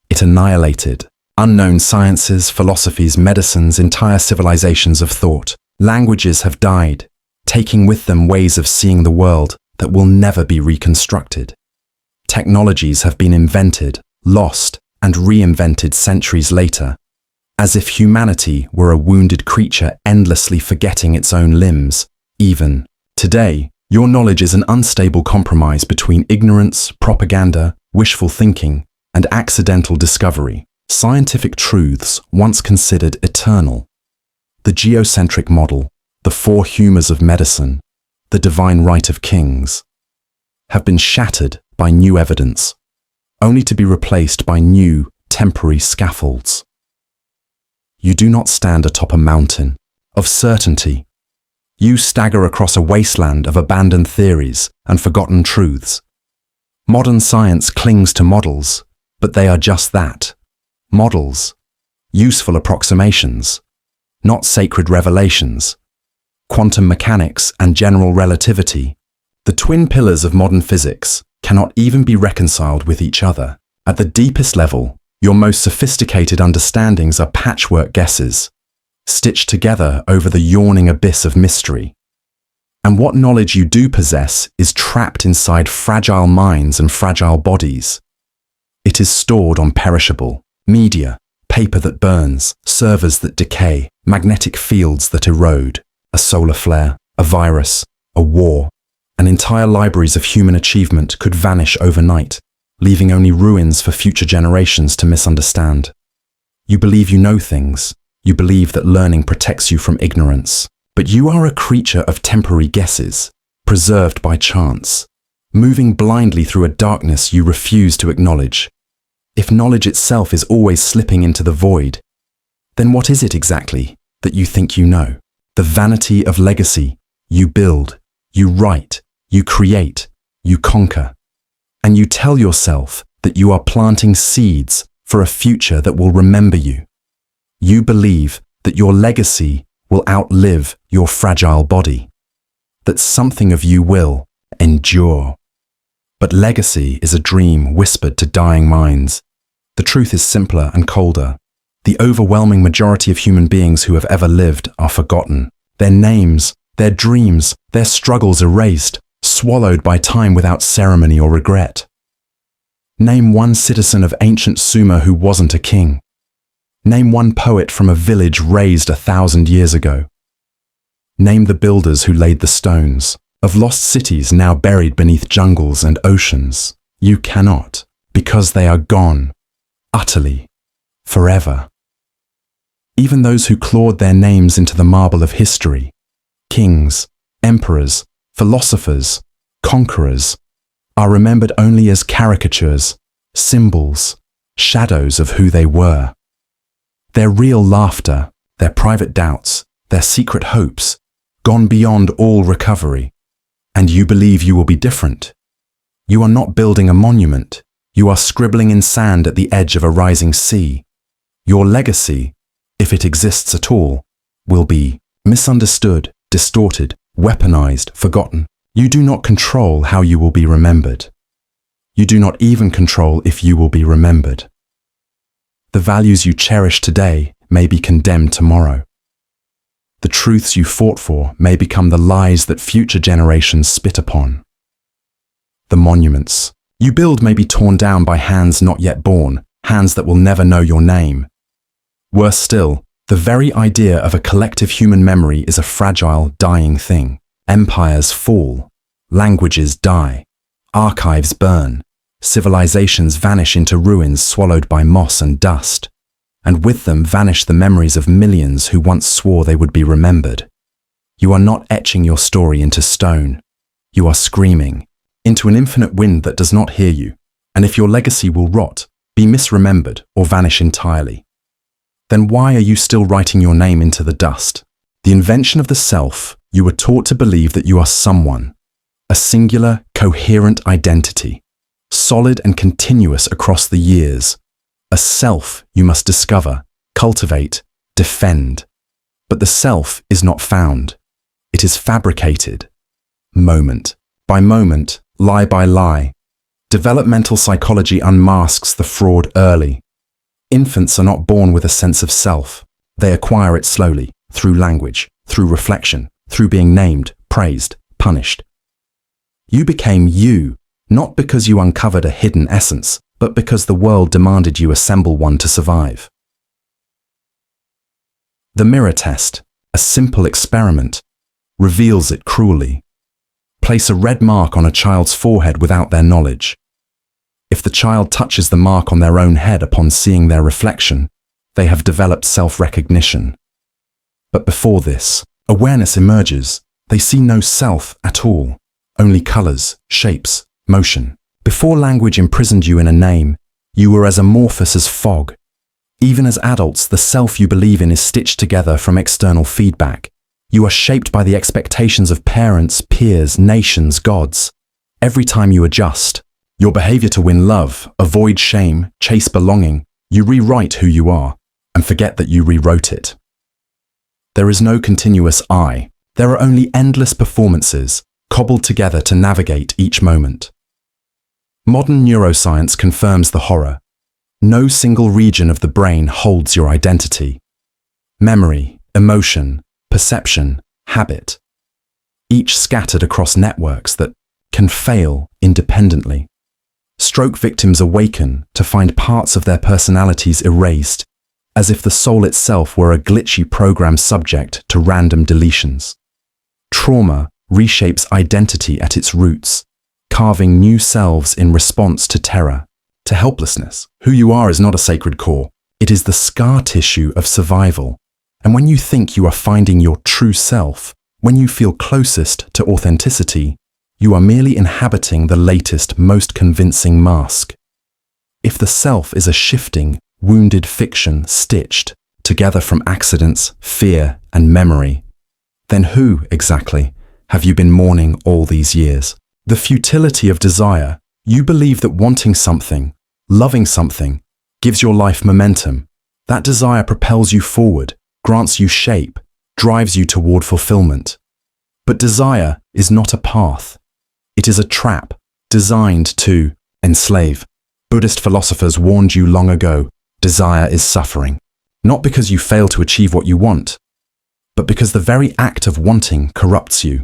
It annihilated unknown sciences, philosophies, medicines, entire civilizations of thought. Languages have died, taking with them ways of seeing the world that will never be reconstructed. Technologies have been invented, lost, and reinvented centuries later, as if humanity were a wounded creature endlessly forgetting its own limbs. Even today, your knowledge is an unstable compromise between ignorance, propaganda, wishful thinking, and accidental discovery. Scientific truths once considered eternal. The geocentric model, the four humours of medicine, the divine right of kings, have been shattered by new evidence, only to be replaced by new, temporary scaffolds. You do not stand atop a mountain of certainty. You stagger across a wasteland of abandoned theories and forgotten truths. Modern science clings to models, but they are just that, models, useful approximations, not sacred revelations. Quantum mechanics and general relativity, the twin pillars of modern physics, cannot even be reconciled with each other. At the deepest level, your most sophisticated understandings are patchwork guesses, stitched together over the yawning abyss of mystery. And what knowledge you do possess is trapped inside fragile minds and fragile bodies. It is stored on perishable media, paper that burns, servers that decay, magnetic fields that erode, a solar flare, a virus, a war. And entire libraries of human achievement could vanish overnight, leaving only ruins for future generations to misunderstand. You believe you know things. You believe that learning protects you from ignorance. But you are a creature of temporary guesses, preserved by chance, moving blindly through a darkness you refuse to acknowledge. If knowledge itself is always slipping into the void, then what is it exactly that you think you know? The vanity of legacy. You build, you write, you create, you conquer, and you tell yourself that you are planting seeds for a future that will remember you. You believe that your legacy will outlive your fragile body, that something of you will endure. But legacy is a dream whispered to dying minds. The truth is simpler and colder. The overwhelming majority of human beings who have ever lived are forgotten, their names, their dreams, their struggles erased, swallowed by time without ceremony or regret. Name one citizen of ancient Sumer who wasn't a king. Name one poet from a village raised 1,000 years ago. Name the builders who laid the stones, of lost cities now buried beneath jungles and oceans. You cannot, because they are gone, utterly, forever. Even those who clawed their names into the marble of history, kings, emperors, philosophers, conquerors, are remembered only as caricatures, symbols, shadows of who they were. Their real laughter, their private doubts, their secret hopes, gone beyond all recovery. And you believe you will be different. You are not building a monument. You are scribbling in sand at the edge of a rising sea. Your legacy, if it exists at all, will be misunderstood, distorted, weaponized, forgotten. You do not control how you will be remembered. You do not even control if you will be remembered. The values you cherish today may be condemned tomorrow. The truths you fought for may become the lies that future generations spit upon. The monuments you build may be torn down by hands not yet born, hands that will never know your name. Worse still, the very idea of a collective human memory is a fragile, dying thing. Empires fall, languages die, archives burn, civilizations vanish into ruins swallowed by moss and dust, and with them vanish the memories of millions who once swore they would be remembered. You are not etching your story into stone. You are screaming into an infinite wind that does not hear you, and if your legacy will rot, be misremembered, or vanish entirely, then why are you still writing your name into the dust? The invention of the self, you were taught to believe that you are someone, a singular, coherent identity, solid and continuous across the years, a self you must discover, cultivate, defend. But the self is not found. It is fabricated, moment by moment, lie by lie. Developmental psychology unmasks the fraud early. Infants are not born with a sense of self. They acquire it slowly, through language, through reflection, through being named, praised, punished. You became you, not because you uncovered a hidden essence, but because the world demanded you assemble one to survive. The mirror test, a simple experiment, reveals it cruelly. Place a red mark on a child's forehead without their knowledge. If the child touches the mark on their own head upon seeing their reflection, they have developed self-recognition. But before this, awareness emerges. They see no self at all, only colors, shapes, motion. Before language imprisoned you in a name, you were as amorphous as fog. Even as adults, the self you believe in is stitched together from external feedback. You are shaped by the expectations of parents, peers, nations, gods. Every time you adjust, your behavior to win love, avoid shame, chase belonging, you rewrite who you are and forget that you rewrote it. There is no continuous I. There are only endless performances, cobbled together to navigate each moment. Modern neuroscience confirms the horror. No single region of the brain holds your identity. Memory, emotion, perception, habit, each scattered across networks that can fail independently. Stroke victims awaken to find parts of their personalities erased, as if the soul itself were a glitchy program subject to random deletions. Trauma reshapes identity at its roots, carving new selves in response to terror, to helplessness. Who you are is not a sacred core. It is the scar tissue of survival. And when you think you are finding your true self, when you feel closest to authenticity, you are merely inhabiting the latest, most convincing mask. If the self is a shifting, wounded fiction stitched together from accidents, fear, and memory, then who, exactly, have you been mourning all these years? The futility of desire. You believe that wanting something, loving something, gives your life momentum. That desire propels you forward, grants you shape, drives you toward fulfillment. But desire is not a path. It is a trap designed to enslave. Buddhist philosophers warned you long ago, desire is suffering. Not because you fail to achieve what you want, but because the very act of wanting corrupts you.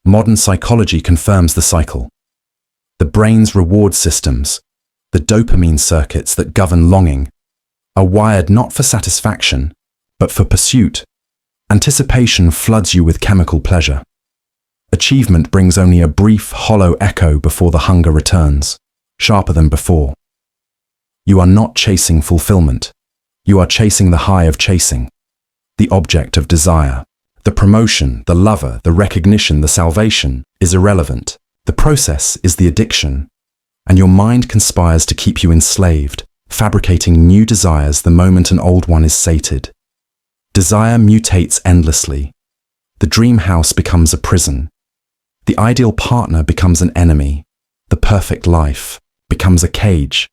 Modern psychology confirms the cycle. The brain's reward systems, the dopamine circuits that govern longing, are wired not for satisfaction, but for pursuit. Anticipation floods you with chemical pleasure. Achievement brings only a brief, hollow echo before the hunger returns, sharper than before. You are not chasing fulfillment. You are chasing the high of chasing, the object of desire. The promotion, the lover, the recognition, the salvation is irrelevant. The process is the addiction, and your mind conspires to keep you enslaved, fabricating new desires the moment an old one is sated. Desire mutates endlessly. The dream house becomes a prison. The ideal partner becomes an enemy. The perfect life becomes a cage.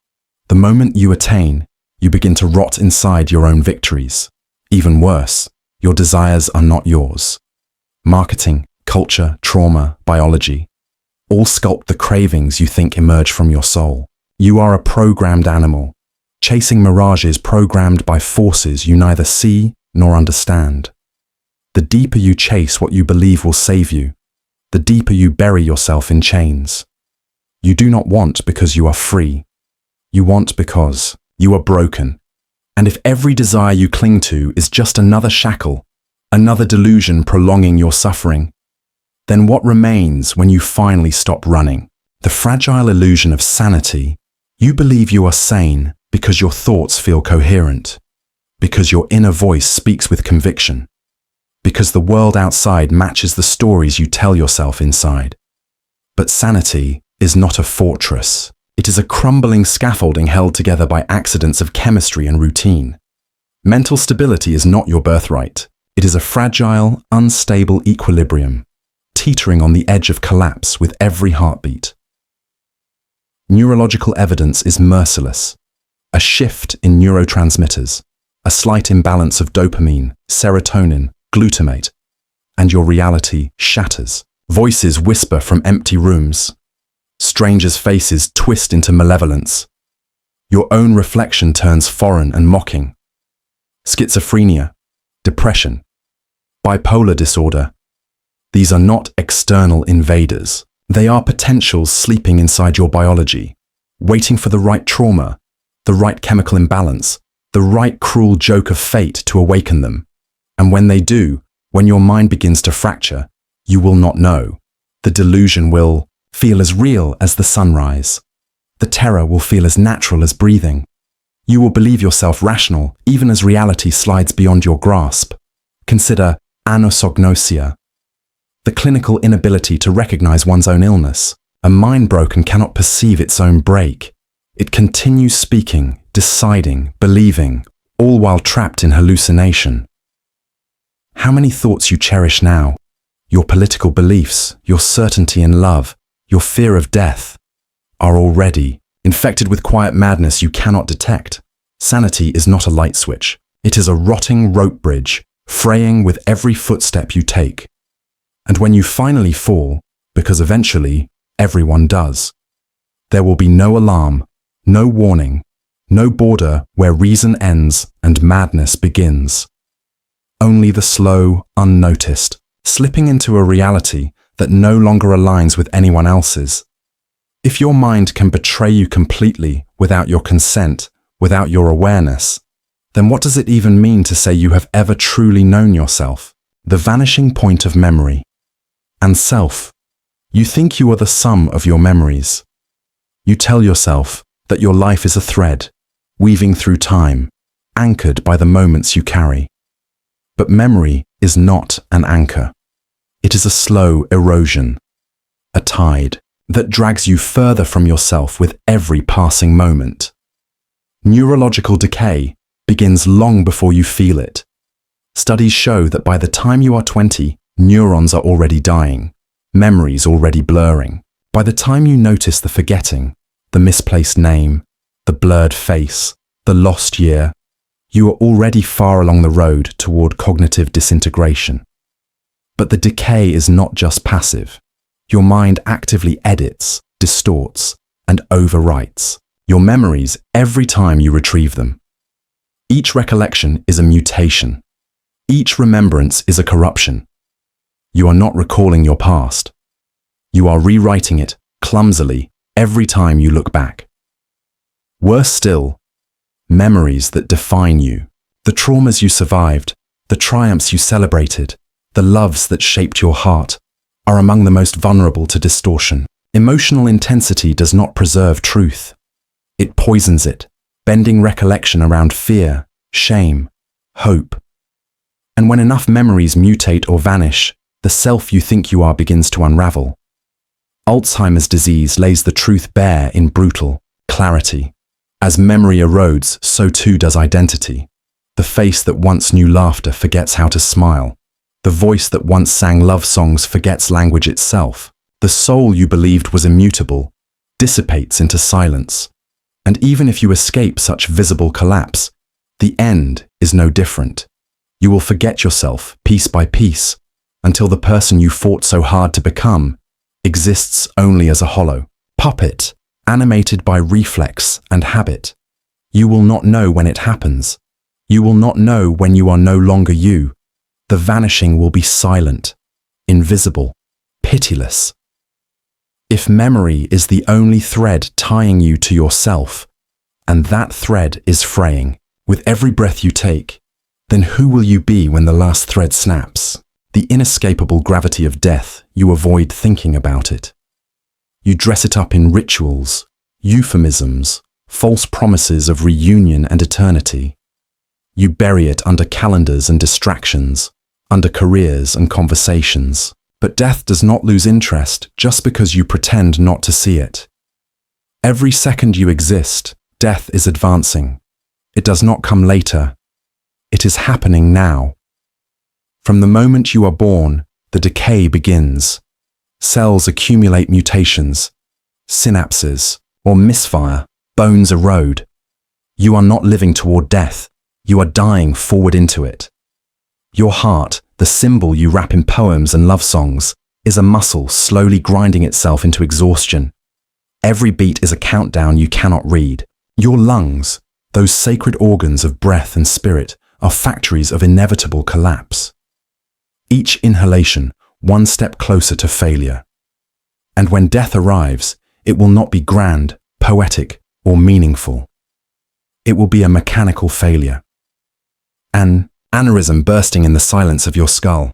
The moment you attain, you begin to rot inside your own victories. Even worse, your desires are not yours. Marketing, culture, trauma, biology, all sculpt the cravings you think emerge from your soul. You are a programmed animal, chasing mirages programmed by forces you neither see nor understand. The deeper you chase what you believe will save you, the deeper you bury yourself in chains. You do not want because you are free. You want because you are broken. And if every desire you cling to is just another shackle, another delusion prolonging your suffering, then what remains when you finally stop running? The fragile illusion of sanity. You believe you are sane because your thoughts feel coherent, because your inner voice speaks with conviction, because the world outside matches the stories you tell yourself inside. But sanity is not a fortress. It is a crumbling scaffolding held together by accidents of chemistry and routine. Mental stability is not your birthright. It is a fragile, unstable equilibrium, teetering on the edge of collapse with every heartbeat. Neurological evidence is merciless. A shift in neurotransmitters, a slight imbalance of dopamine, serotonin, glutamate, and your reality shatters. Voices whisper from empty rooms. Strangers' faces twist into malevolence. Your own reflection turns foreign and mocking. Schizophrenia, depression, bipolar disorder. These are not external invaders. They are potentials sleeping inside your biology, waiting for the right trauma, the right chemical imbalance, the right cruel joke of fate to awaken them. And when they do, when your mind begins to fracture, you will not know. The delusion will feel as real as the sunrise. The terror will feel as natural as breathing. You will believe yourself rational, even as reality slides beyond your grasp. Consider anosognosia, the clinical inability to recognize one's own illness. A mind broken cannot perceive its own break. It continues speaking, deciding, believing, all while trapped in hallucination. How many thoughts you cherish now, your political beliefs, your certainty in love, your fear of death, are already infected with quiet madness you cannot detect. Sanity is not a light switch. It is a rotting rope bridge, fraying with every footstep you take. And when you finally fall, because eventually everyone does, there will be no alarm, no warning, no border where reason ends and madness begins. Only the slow, unnoticed, slipping into a reality that no longer aligns with anyone else's. If your mind can betray you completely without your consent, without your awareness, then what does it even mean to say you have ever truly known yourself? The vanishing point of memory. And self. You think you are the sum of your memories. You tell yourself that your life is a thread, weaving through time, anchored by the moments you carry. But memory is not an anchor. It is a slow erosion, a tide that drags you further from yourself with every passing moment. Neurological decay begins long before you feel it. Studies show that by the time you are 20, neurons are already dying, memories already blurring. By the time you notice the forgetting, the misplaced name, the blurred face, the lost year, you are already far along the road toward cognitive disintegration. But the decay is not just passive. Your mind actively edits, distorts, and overwrites your memories every time you retrieve them. Each recollection is a mutation. Each remembrance is a corruption. You are not recalling your past. You are rewriting it clumsily every time you look back. Worse still, memories that define you, the traumas you survived, the triumphs you celebrated, the loves that shaped your heart, are among the most vulnerable to distortion. Emotional intensity does not preserve truth. It poisons it, bending recollection around fear, shame, hope. And when enough memories mutate or vanish, the self you think you are begins to unravel. Alzheimer's disease lays the truth bare in brutal clarity. As memory erodes, so too does identity. The face that once knew laughter forgets how to smile. The voice that once sang love songs forgets language itself. The soul you believed was immutable dissipates into silence. And even if you escape such visible collapse, the end is no different. You will forget yourself piece by piece until the person you fought so hard to become exists only as a hollow puppet, animated by reflex and habit. You will not know when it happens. You will not know when you are no longer you. The vanishing will be silent, invisible, pitiless. If memory is the only thread tying you to yourself, and that thread is fraying with every breath you take, then who will you be when the last thread snaps? The inescapable gravity of death, you avoid thinking about it. You dress it up in rituals, euphemisms, false promises of reunion and eternity. You bury it under calendars and distractions, under careers and conversations. But death does not lose interest just because you pretend not to see it. Every second you exist, death is advancing. It does not come later. It is happening now. From the moment you are born, the decay begins. Cells accumulate mutations, synapses, or misfire, bones erode. You are not living toward death. You are dying forward into it. Your heart, the symbol you wrap in poems and love songs, is a muscle slowly grinding itself into exhaustion. Every beat is a countdown you cannot read. Your lungs, those sacred organs of breath and spirit, are factories of inevitable collapse. Each inhalation, one step closer to failure. And when death arrives, it will not be grand, poetic, or meaningful. It will be a mechanical failure. An aneurysm bursting in the silence of your skull.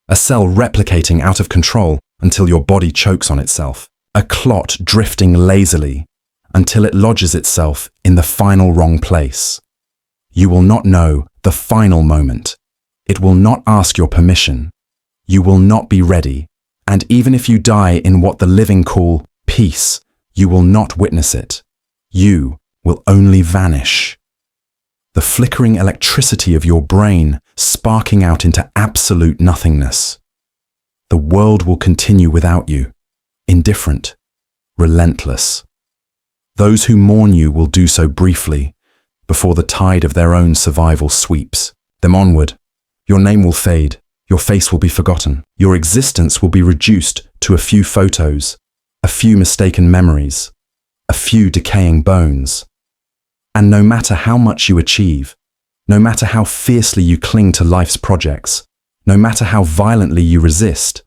A cell replicating out of control until your body chokes on itself. A clot drifting lazily until it lodges itself in the final wrong place. You will not know the final moment. It will not ask your permission. You will not be ready. And even if you die in what the living call peace, you will not witness it. You will only vanish. The flickering electricity of your brain sparking out into absolute nothingness. The world will continue without you, indifferent, relentless. Those who mourn you will do so briefly, before the tide of their own survival sweeps them onward. Your name will fade, your face will be forgotten, your existence will be reduced to a few photos, a few mistaken memories, a few decaying bones. And no matter how much you achieve, no matter how fiercely you cling to life's projects, no matter how violently you resist,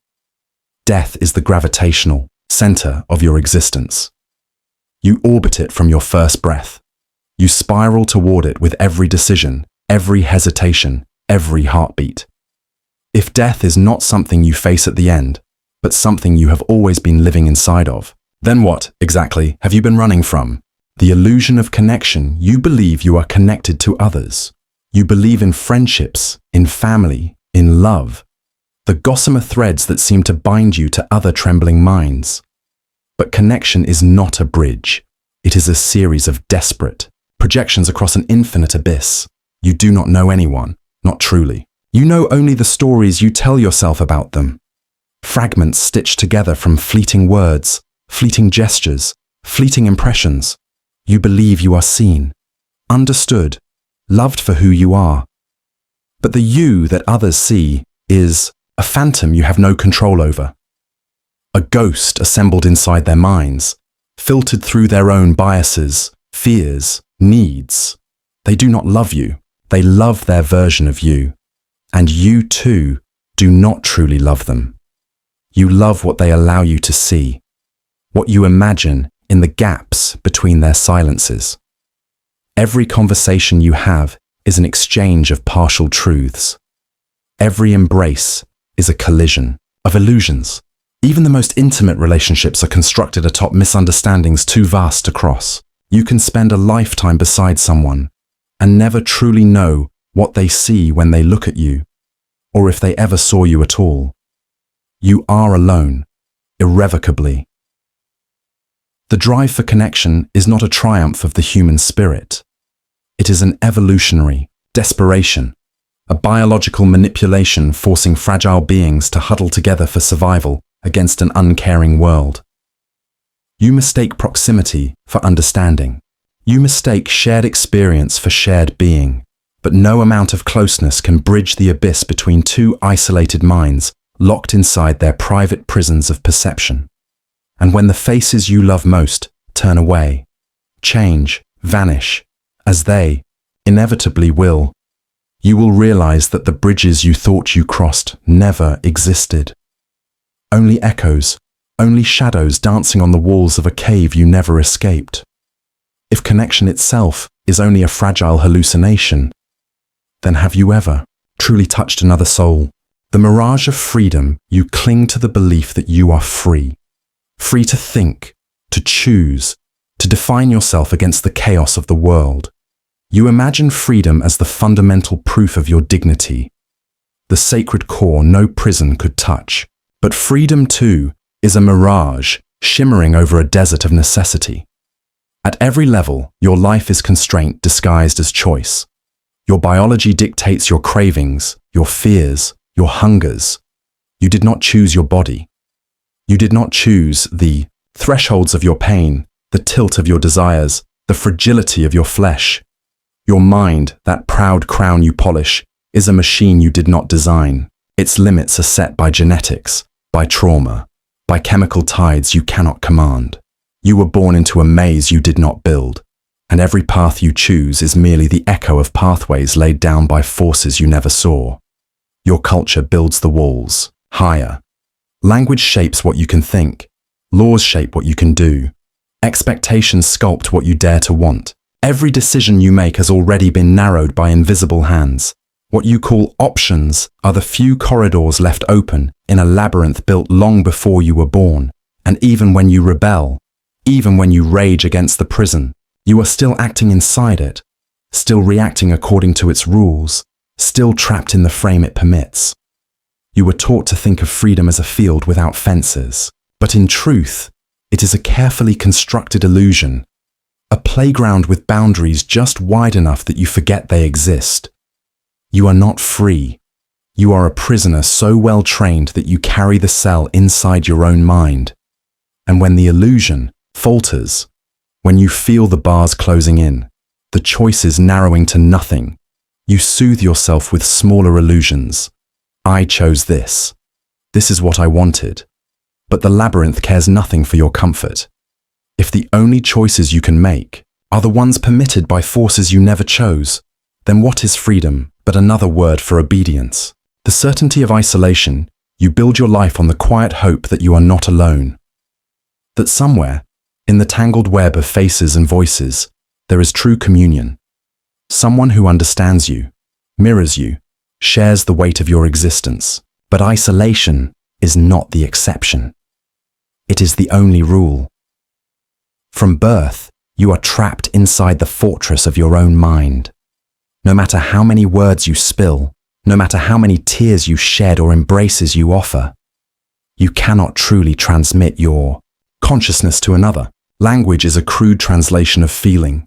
death is the gravitational center of your existence. You orbit it from your first breath. You spiral toward it with every decision, every hesitation, every heartbeat. If death is not something you face at the end, but something you have always been living inside of, then what, exactly, have you been running from? The illusion of connection. You believe you are connected to others. You believe in friendships, in family, in love. The gossamer threads that seem to bind you to other trembling minds. But connection is not a bridge. It is a series of desperate projections across an infinite abyss. You do not know anyone, not truly. You know only the stories you tell yourself about them. Fragments stitched together from fleeting words, fleeting gestures, fleeting impressions. You believe you are seen, understood, loved for who you are. But the you that others see is a phantom you have no control over. A ghost assembled inside their minds, filtered through their own biases, fears, needs. They do not love you. They love their version of you. And you too do not truly love them. You love what they allow you to see, what you imagine in the gaps between their silences. Every conversation you have is an exchange of partial truths. Every embrace is a collision of illusions. Even the most intimate relationships are constructed atop misunderstandings too vast to cross. You can spend a lifetime beside someone and never truly know what they see when they look at you, or if they ever saw you at all. You are alone, irrevocably. The drive for connection is not a triumph of the human spirit. It is an evolutionary desperation, a biological manipulation forcing fragile beings to huddle together for survival against an uncaring world. You mistake proximity for understanding. You mistake shared experience for shared being. But no amount of closeness can bridge the abyss between two isolated minds locked inside their private prisons of perception. And when the faces you love most turn away, change, vanish, as they inevitably will, you will realize that the bridges you thought you crossed never existed. Only echoes, only shadows dancing on the walls of a cave you never escaped. If connection itself is only a fragile hallucination, then have you ever truly touched another soul? The mirage of freedom, you cling to the belief that you are free. Free to think, to choose, to define yourself against the chaos of the world. You imagine freedom as the fundamental proof of your dignity, the sacred core no prison could touch. But freedom, too, is a mirage shimmering over a desert of necessity. At every level, your life is constraint disguised as choice. Your biology dictates your cravings, your fears, your hungers. You did not choose your body. You did not choose the thresholds of your pain, the tilt of your desires, the fragility of your flesh. Your mind, that proud crown you polish, is a machine you did not design. Its limits are set by genetics, by trauma, by chemical tides you cannot command. You were born into a maze you did not build, and every path you choose is merely the echo of pathways laid down by forces you never saw. Your culture builds the walls, higher. Language shapes what you can think. Laws shape what you can do. Expectations sculpt what you dare to want. Every decision you make has already been narrowed by invisible hands. What you call options are the few corridors left open in a labyrinth built long before you were born. And even when you rebel, even when you rage against the prison, you are still acting inside it, still reacting according to its rules, still trapped in the frame it permits. You were taught to think of freedom as a field without fences, but in truth, it is a carefully constructed illusion, a playground with boundaries just wide enough that you forget they exist. You are not free. You are a prisoner so well trained that you carry the cell inside your own mind. And when the illusion falters, when you feel the bars closing in, the choices narrowing to nothing, you soothe yourself with smaller illusions. I chose this. This is what I wanted. But the labyrinth cares nothing for your comfort. If the only choices you can make are the ones permitted by forces you never chose, then what is freedom but another word for obedience? The certainty of isolation, you build your life on the quiet hope that you are not alone. That somewhere, in the tangled web of faces and voices, there is true communion. Someone who understands you, mirrors you, shares the weight of your existence. But isolation is not the exception. It is the only rule. From birth, you are trapped inside the fortress of your own mind. No matter how many words you spill, no matter how many tears you shed or embraces you offer, you cannot truly transmit your consciousness to another. Language is a crude translation of feeling.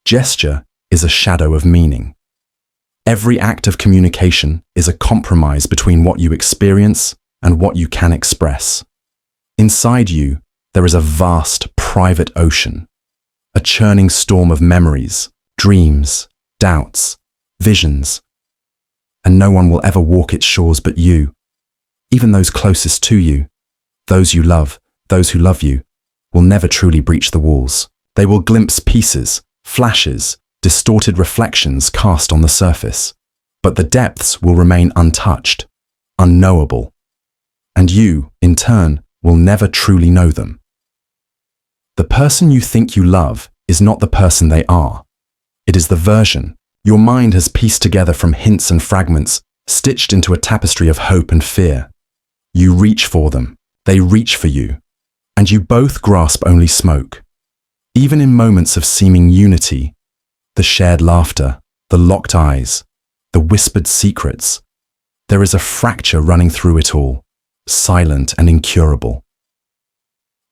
Gesture is a shadow of meaning. Every act of communication is a compromise between what you experience and what you can express. Inside you, there is a vast, private ocean, a churning storm of memories, dreams, doubts, visions, and no one will ever walk its shores but you. Even those closest to you, those you love, those who love you, will never truly breach the walls. They will glimpse pieces, flashes, distorted reflections cast on the surface, but the depths will remain untouched, unknowable, and you, in turn, will never truly know them. The person you think you love is not the person they are. It is the version your mind has pieced together from hints and fragments, stitched into a tapestry of hope and fear. You reach for them, they reach for you, and you both grasp only smoke. Even in moments of seeming unity, the shared laughter, the locked eyes, the whispered secrets, there is a fracture running through it all, silent and incurable.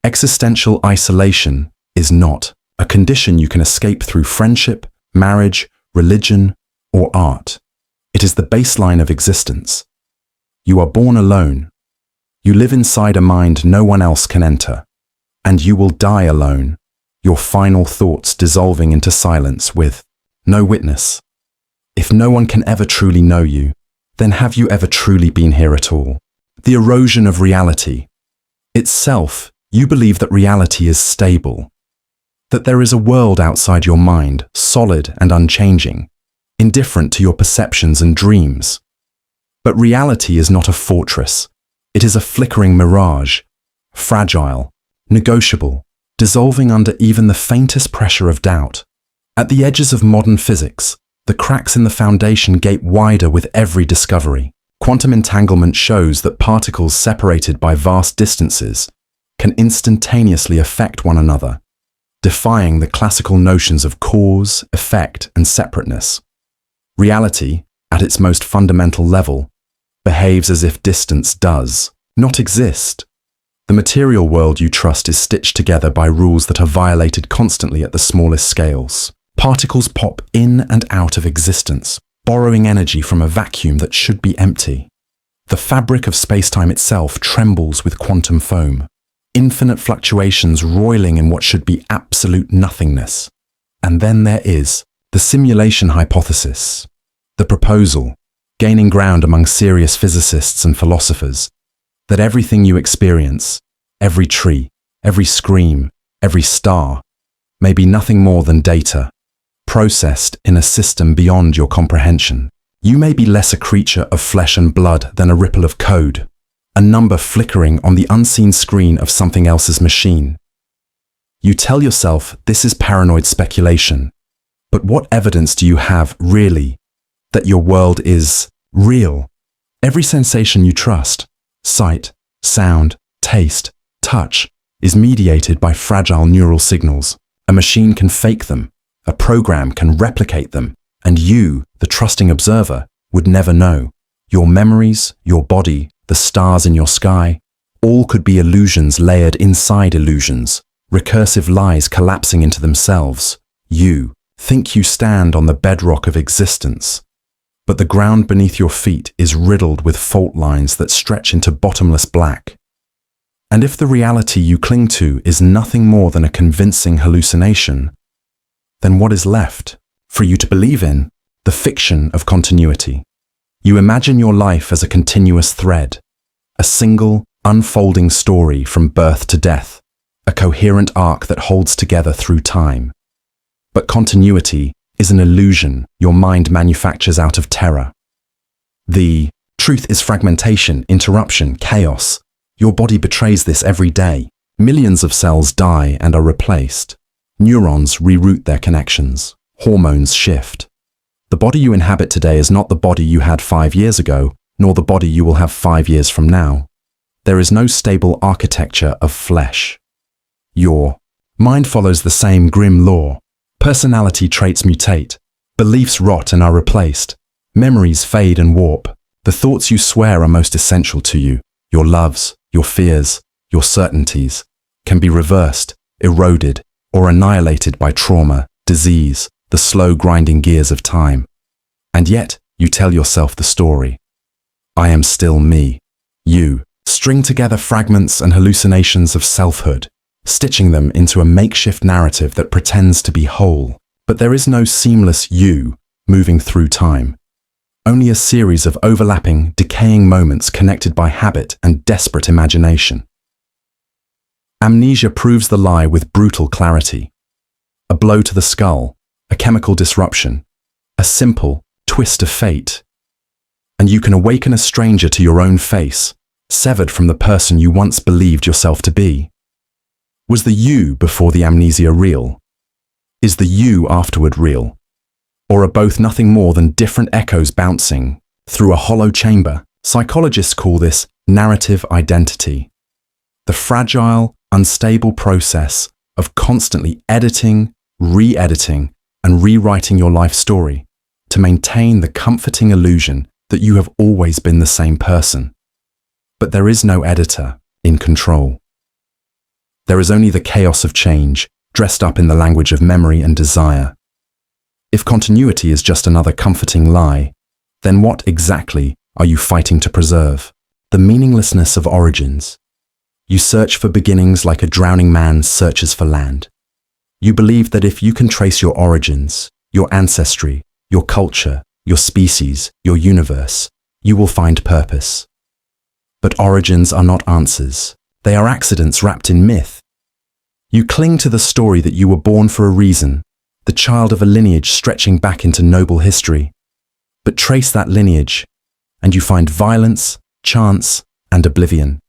Existential isolation is not a condition you can escape through friendship, marriage, religion, or art. It is the baseline of existence. You are born alone. You live inside a mind no one else can enter, and you will die alone, your final thoughts dissolving into silence with no witness. If no one can ever truly know you, then have you ever truly been here at all? The erosion of reality. Itself, you believe that reality is stable, that there is a world outside your mind, solid and unchanging, indifferent to your perceptions and dreams. But reality is not a fortress. It is a flickering mirage, fragile, negotiable, dissolving under even the faintest pressure of doubt. At the edges of modern physics, the cracks in the foundation gape wider with every discovery. Quantum entanglement shows that particles separated by vast distances can instantaneously affect one another, defying the classical notions of cause, effect, and separateness. Reality, at its most fundamental level, behaves as if distance does not exist. The material world you trust is stitched together by rules that are violated constantly at the smallest scales. Particles pop in and out of existence, borrowing energy from a vacuum that should be empty. The fabric of space-time itself trembles with quantum foam, infinite fluctuations roiling in what should be absolute nothingness. And then there is the simulation hypothesis, the proposal, gaining ground among serious physicists and philosophers, that everything you experience, every tree, every scream, every star, may be nothing more than data, processed in a system beyond your comprehension. You may be less a creature of flesh and blood than a ripple of code, a number flickering on the unseen screen of something else's machine. You tell yourself this is paranoid speculation. But what evidence do you have, really, that your world is real? Every sensation you trust, sight, sound, taste, touch, is mediated by fragile neural signals. A machine can fake them, a program can replicate them, and you, the trusting observer, would never know. Your memories, your body, the stars in your sky, all could be illusions layered inside illusions, recursive lies collapsing into themselves. You think you stand on the bedrock of existence, but the ground beneath your feet is riddled with fault lines that stretch into bottomless black. And if the reality you cling to is nothing more than a convincing hallucination, then what is left for you to believe in? The fiction of continuity. You imagine your life as a continuous thread, a single, unfolding story from birth to death, a coherent arc that holds together through time. But continuity is an illusion your mind manufactures out of terror. The truth is fragmentation, interruption, chaos. Your body betrays this every day. Millions of cells die and are replaced. Neurons reroute their connections. Hormones shift. The body you inhabit today is not the body you had 5 years ago, nor the body you will have 5 years from now. There is no stable architecture of flesh. Your mind follows the same grim law. Personality traits mutate. Beliefs rot and are replaced. Memories fade and warp. The thoughts you swear are most essential to you, your loves, your fears, your certainties, can be reversed, eroded, or annihilated by trauma, disease, the slow grinding gears of time. And yet, you tell yourself the story. I am still me. You string together fragments and hallucinations of selfhood, stitching them into a makeshift narrative that pretends to be whole. But there is no seamless you moving through time. Only a series of overlapping, decaying moments connected by habit and desperate imagination. Amnesia proves the lie with brutal clarity. A blow to the skull, a chemical disruption, a simple twist of fate. And you can awaken a stranger to your own face, severed from the person you once believed yourself to be. Was the you before the amnesia real? Is the you afterward real? Or are both nothing more than different echoes bouncing through a hollow chamber? Psychologists call this narrative identity. The fragile, unstable process of constantly editing, re-editing, and rewriting your life story to maintain the comforting illusion that you have always been the same person. But there is no editor in control. There is only the chaos of change, dressed up in the language of memory and desire. If continuity is just another comforting lie, then what exactly are you fighting to preserve? The meaninglessness of origins. You search for beginnings like a drowning man searches for land. You believe that if you can trace your origins, your ancestry, your culture, your species, your universe, you will find purpose. But origins are not answers. They are accidents wrapped in myth. You cling to the story that you were born for a reason, the child of a lineage stretching back into noble history. But trace that lineage, and you find violence, chance, and oblivion.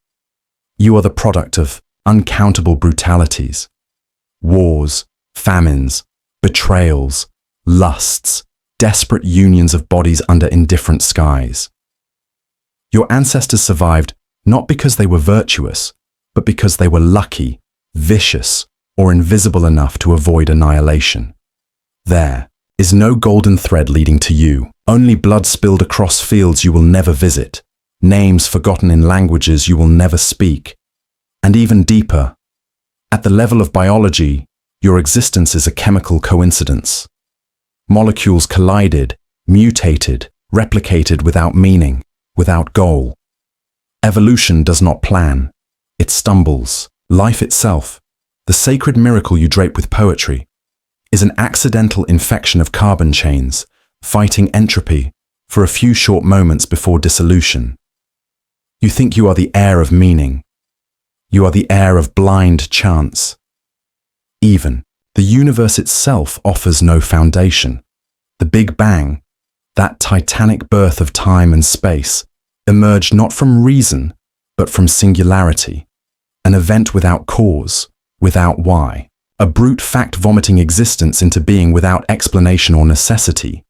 You are the product of uncountable brutalities. Wars, famines, betrayals, lusts, desperate unions of bodies under indifferent skies. Your ancestors survived not because they were virtuous, but because they were lucky, vicious, or invisible enough to avoid annihilation. There is no golden thread leading to you, only blood spilled across fields you will never visit, names forgotten in languages you will never speak. And even deeper, at the level of biology, your existence is a chemical coincidence. Molecules collided, mutated, replicated without meaning, without goal. Evolution does not plan. It stumbles. Life itself, the sacred miracle you drape with poetry, is an accidental infection of carbon chains, fighting entropy for a few short moments before dissolution. You think you are the heir of meaning. You are the heir of blind chance. Even the universe itself offers no foundation. The Big Bang, that titanic birth of time and space, emerged not from reason, but from singularity, an event without cause, without why. a brute fact vomiting existence into being without explanation or necessity.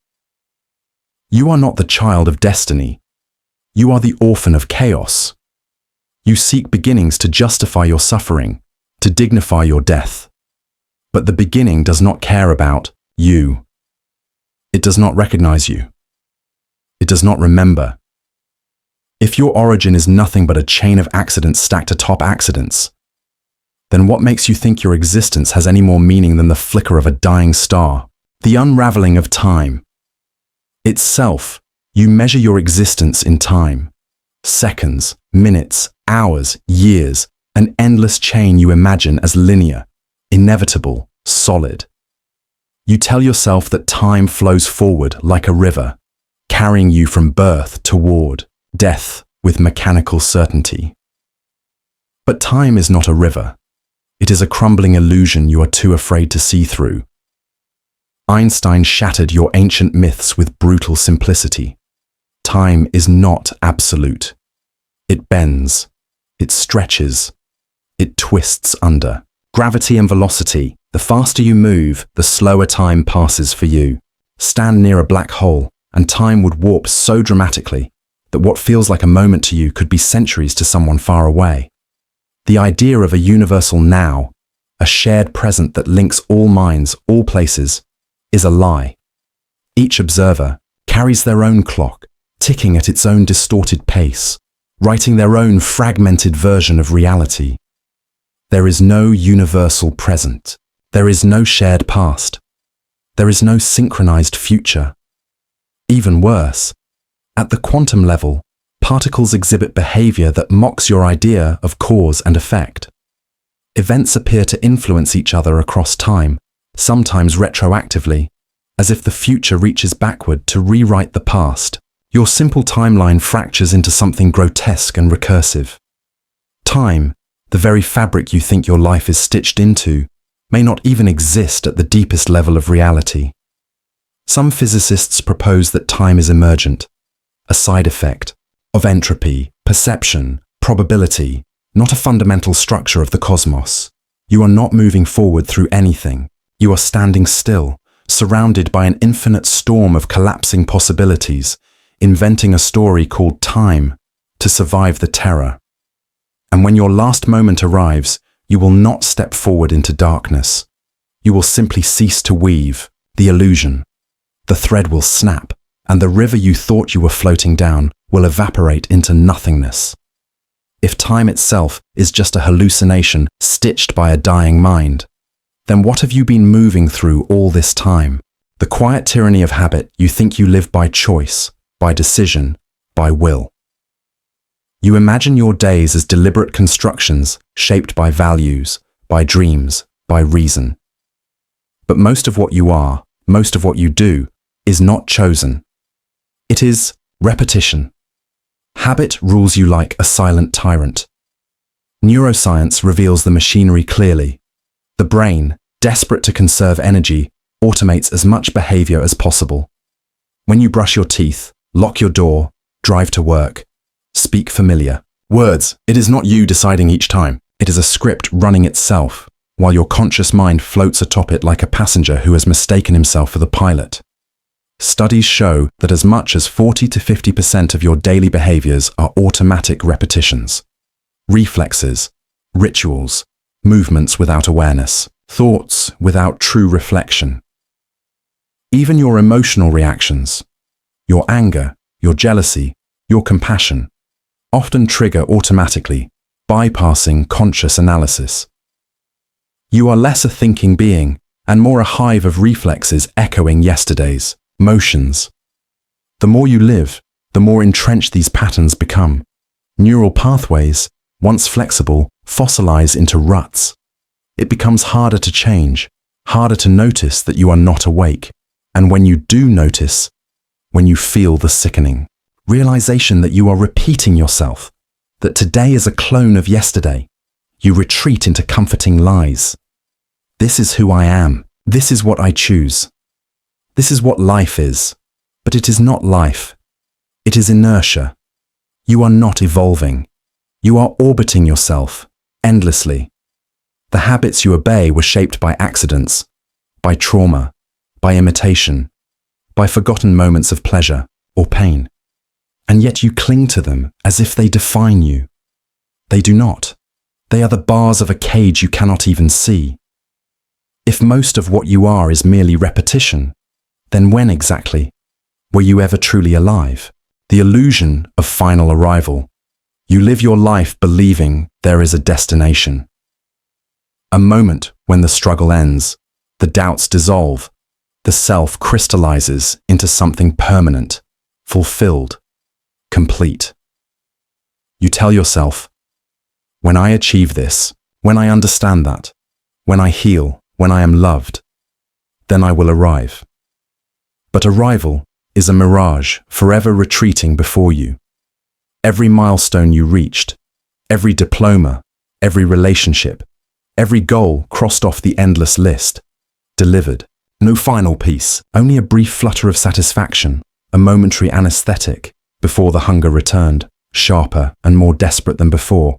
You are not the child of destiny. You are the orphan of chaos. You seek beginnings to justify your suffering, to dignify your death. But the beginning does not care about you. It does not recognize you. It does not remember. If your origin is nothing but a chain of accidents stacked atop accidents, then what makes you think your existence has any more meaning than the flicker of a dying star, the unraveling of time? Itself, you measure your existence in time. Seconds, minutes, hours, years, an endless chain you imagine as linear, inevitable, solid. You tell yourself that time flows forward like a river, carrying you from birth toward death with mechanical certainty. But time is not a river. It is a crumbling illusion you are too afraid to see through. Einstein shattered your ancient myths with brutal simplicity. Time is not absolute. It bends. It stretches. It twists under. Gravity and velocity. The faster you move, the slower time passes for you. Stand near a black hole, and time would warp so dramatically that what feels like a moment to you could be centuries to someone far away. The idea of a universal now, a shared present that links all minds, all places, is a lie. Each observer carries their own clock, ticking at its own distorted pace, writing their own fragmented version of reality. There is no universal present. There is no shared past. There is no synchronized future. Even worse, at the quantum level, particles exhibit behavior that mocks your idea of cause and effect. Events appear to influence each other across time, sometimes retroactively, as if the future reaches backward to rewrite the past. Your simple timeline fractures into something grotesque and recursive. Time, the very fabric you think your life is stitched into, may not even exist at the deepest level of reality. Some physicists propose that time is emergent, a side effect of entropy, perception, probability, not a fundamental structure of the cosmos. You are not moving forward through anything. You are standing still, surrounded by an infinite storm of collapsing possibilities, inventing a story called time to survive the terror. And when your last moment arrives, you will not step forward into darkness. You will simply cease to weave the illusion. The thread will snap, and the river you thought you were floating down will evaporate into nothingness. If time itself is just a hallucination stitched by a dying mind, then what have you been moving through all this time? The quiet tyranny of habit you think you live by choice, by decision, by will. You imagine your days as deliberate constructions shaped by values, by dreams, by reason. But most of what you are, most of what you do, is not chosen. It is repetition. Habit rules you like a silent tyrant. Neuroscience reveals the machinery clearly. The brain, desperate to conserve energy, automates as much behavior as possible. When you brush your teeth, lock your door, drive to work, speak familiar words, it is not you deciding each time. It is a script running itself, while your conscious mind floats atop it like a passenger who has mistaken himself for the pilot. Studies show that as much as 40 to 50% of your daily behaviors are automatic repetitions. Reflexes, rituals, movements without awareness, thoughts without true reflection. Even your emotional reactions, your anger, your jealousy, your compassion, often trigger automatically, bypassing conscious analysis. You are less a thinking being and more a hive of reflexes echoing yesterday's motions. The more you live, the more entrenched these patterns become. Neural pathways, once flexible, fossilize into ruts. It becomes harder to change, harder to notice that you are not awake. And when you do notice, when you feel the sickening realization that you are repeating yourself, that today is a clone of yesterday, you retreat into comforting lies. This is who I am. This is what I choose. This is what life is. But it is not life. It is inertia. You are not evolving. You are orbiting yourself endlessly. The habits you obey were shaped by accidents, by trauma, by imitation, by forgotten moments of pleasure or pain. And yet you cling to them as if they define you. They do not. They are the bars of a cage you cannot even see. If most of what you are is merely repetition, then when exactly were you ever truly alive? The illusion of final arrival. You live your life believing there is a destination. A moment when the struggle ends, the doubts dissolve, the self crystallizes into something permanent, fulfilled, complete. You tell yourself, when I achieve this, when I understand that, when I heal, when I am loved, then I will arrive. But arrival is a mirage forever retreating before you. Every milestone you reached, every diploma, every relationship, every goal crossed off the endless list, delivered. No final piece, only a brief flutter of satisfaction, a momentary anesthetic, before the hunger returned, sharper and more desperate than before.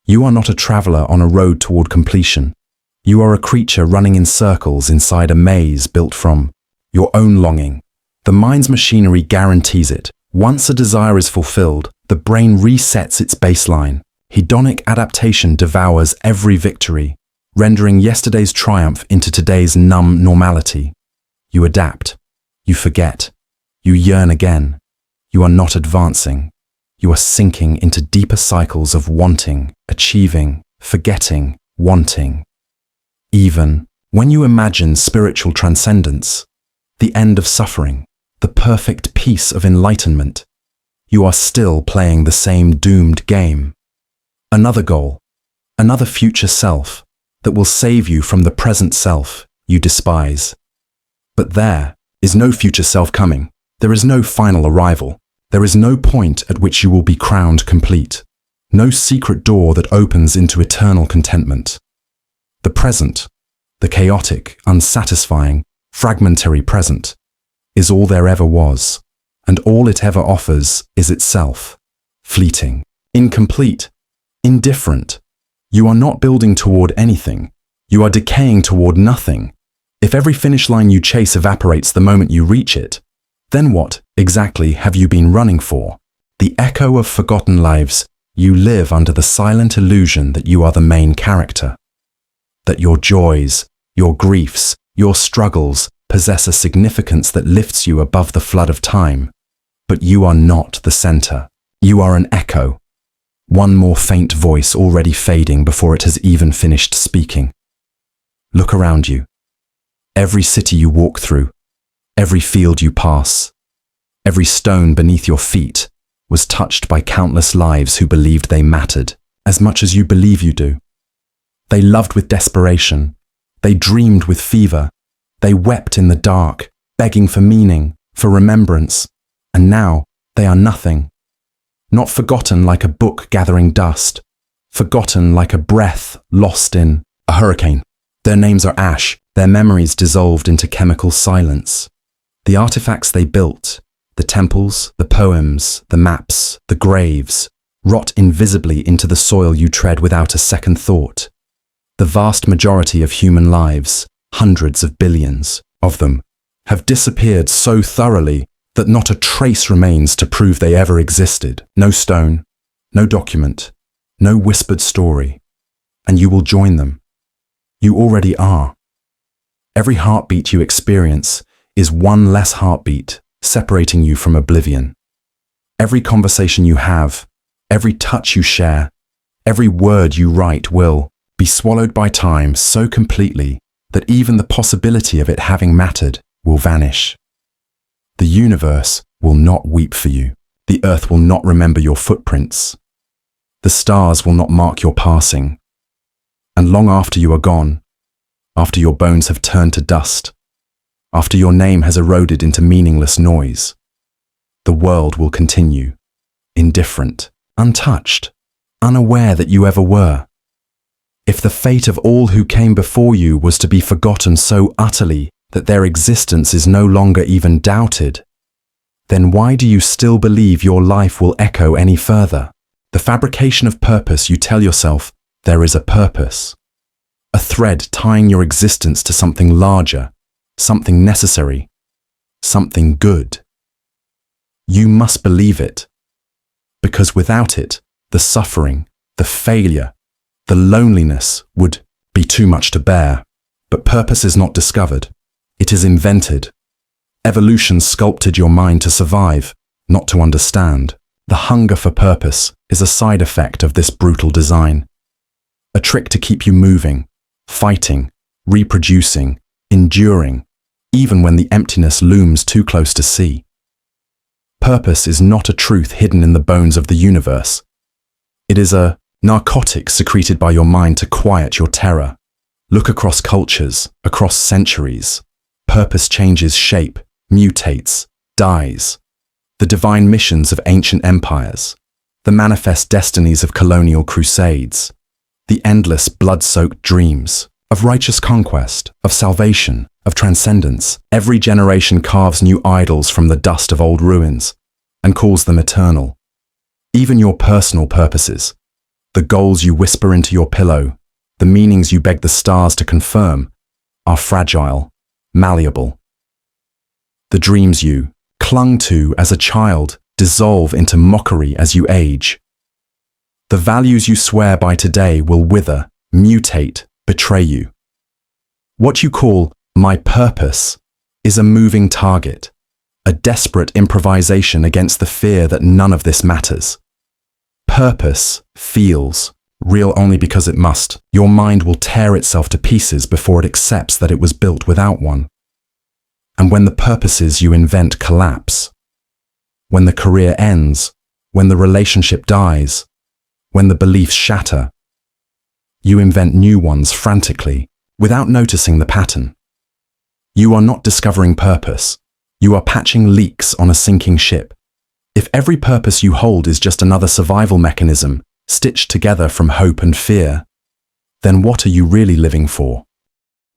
You are not a traveler on a road toward completion. You are a creature running in circles inside a maze built from your own longing. The mind's machinery guarantees it. Once a desire is fulfilled, the brain resets its baseline. Hedonic adaptation devours every victory, rendering yesterday's triumph into today's numb normality. You adapt. You forget. You yearn again. You are not advancing. You are sinking into deeper cycles of wanting, achieving, forgetting, wanting. Even when you imagine spiritual transcendence, the end of suffering, the perfect peace of enlightenment, you are still playing the same doomed game. Another goal, another future self that will save you from the present self you despise. But there is no future self coming. There is no final arrival. There is no point at which you will be crowned complete. No secret door that opens into eternal contentment. The present, the chaotic, unsatisfying, fragmentary present, is all there ever was, and all it ever offers is itself, fleeting, incomplete, indifferent. You are not building toward anything. You are decaying toward nothing. If every finish line you chase evaporates the moment you reach it, then what exactly have you been running for? The echo of forgotten lives. You live under the silent illusion that you are the main character, that your joys, your griefs, your struggles possess a significance that lifts you above the flood of time. But you are not the center. You are an echo, one more faint voice already fading before it has even finished speaking. Look around you. Every city you walk through, every field you pass, every stone beneath your feet was touched by countless lives who believed they mattered as much as you believe you do. They loved with desperation. They dreamed with fever. They wept in the dark, begging for meaning, for remembrance. And now they are nothing. Not forgotten like a book gathering dust, forgotten like a breath lost in a hurricane. Their names are ash, their memories dissolved into chemical silence. The artifacts they built, the temples, the poems, the maps, the graves, rot invisibly into the soil you tread without a second thought. The vast majority of human lives, hundreds of billions of them, have disappeared so thoroughly that not a trace remains to prove they ever existed. No stone, no document, no whispered story. And you will join them. You already are. Every heartbeat you experience is one less heartbeat separating you from oblivion. Every conversation you have, every touch you share, every word you write will be swallowed by time so completely that even the possibility of it having mattered will vanish. The universe will not weep for you. The earth will not remember your footprints. The stars will not mark your passing. And long after you are gone, after your bones have turned to dust, after your name has eroded into meaningless noise, the world will continue, indifferent, untouched, unaware that you ever were. If the fate of all who came before you was to be forgotten so utterly that their existence is no longer even doubted, then why do you still believe your life will echo any further? The fabrication of purpose, you tell yourself, there is a purpose. a thread tying your existence to something larger, something necessary, something good. You must believe it, because without it, the suffering, the failure, the loneliness would be too much to bear. But purpose is not discovered, it is invented. Evolution sculpted your mind to survive, not to understand. The hunger for purpose is a side effect of this brutal design. A trick to keep you moving, fighting, reproducing, enduring, even when the emptiness looms too close to see. Purpose is not a truth hidden in the bones of the universe. It is a narcotic secreted by your mind to quiet your terror. Look across cultures, across centuries. Purpose changes shape, mutates, dies. The divine missions of ancient empires, the manifest destinies of colonial crusades, the endless blood-soaked dreams of righteous conquest, of salvation, of transcendence. Every generation carves new idols from the dust of old ruins and calls them eternal. Even your personal purposes, the goals you whisper into your pillow, the meanings you beg the stars to confirm, are fragile, malleable. The dreams you clung to as a child dissolve into mockery as you age. The values you swear by today will wither, mutate, betray you. What you call my purpose is a moving target, a desperate improvisation against the fear that none of this matters. Purpose feels real only because it must. Your mind will tear itself to pieces before it accepts that it was built without one. And when the purposes you invent collapse, when the career ends, when the relationship dies, when the beliefs shatter, you invent new ones frantically, without noticing the pattern. You are not discovering purpose. You are patching leaks on a sinking ship. If every purpose you hold is just another survival mechanism, stitched together from hope and fear, then what are you really living for?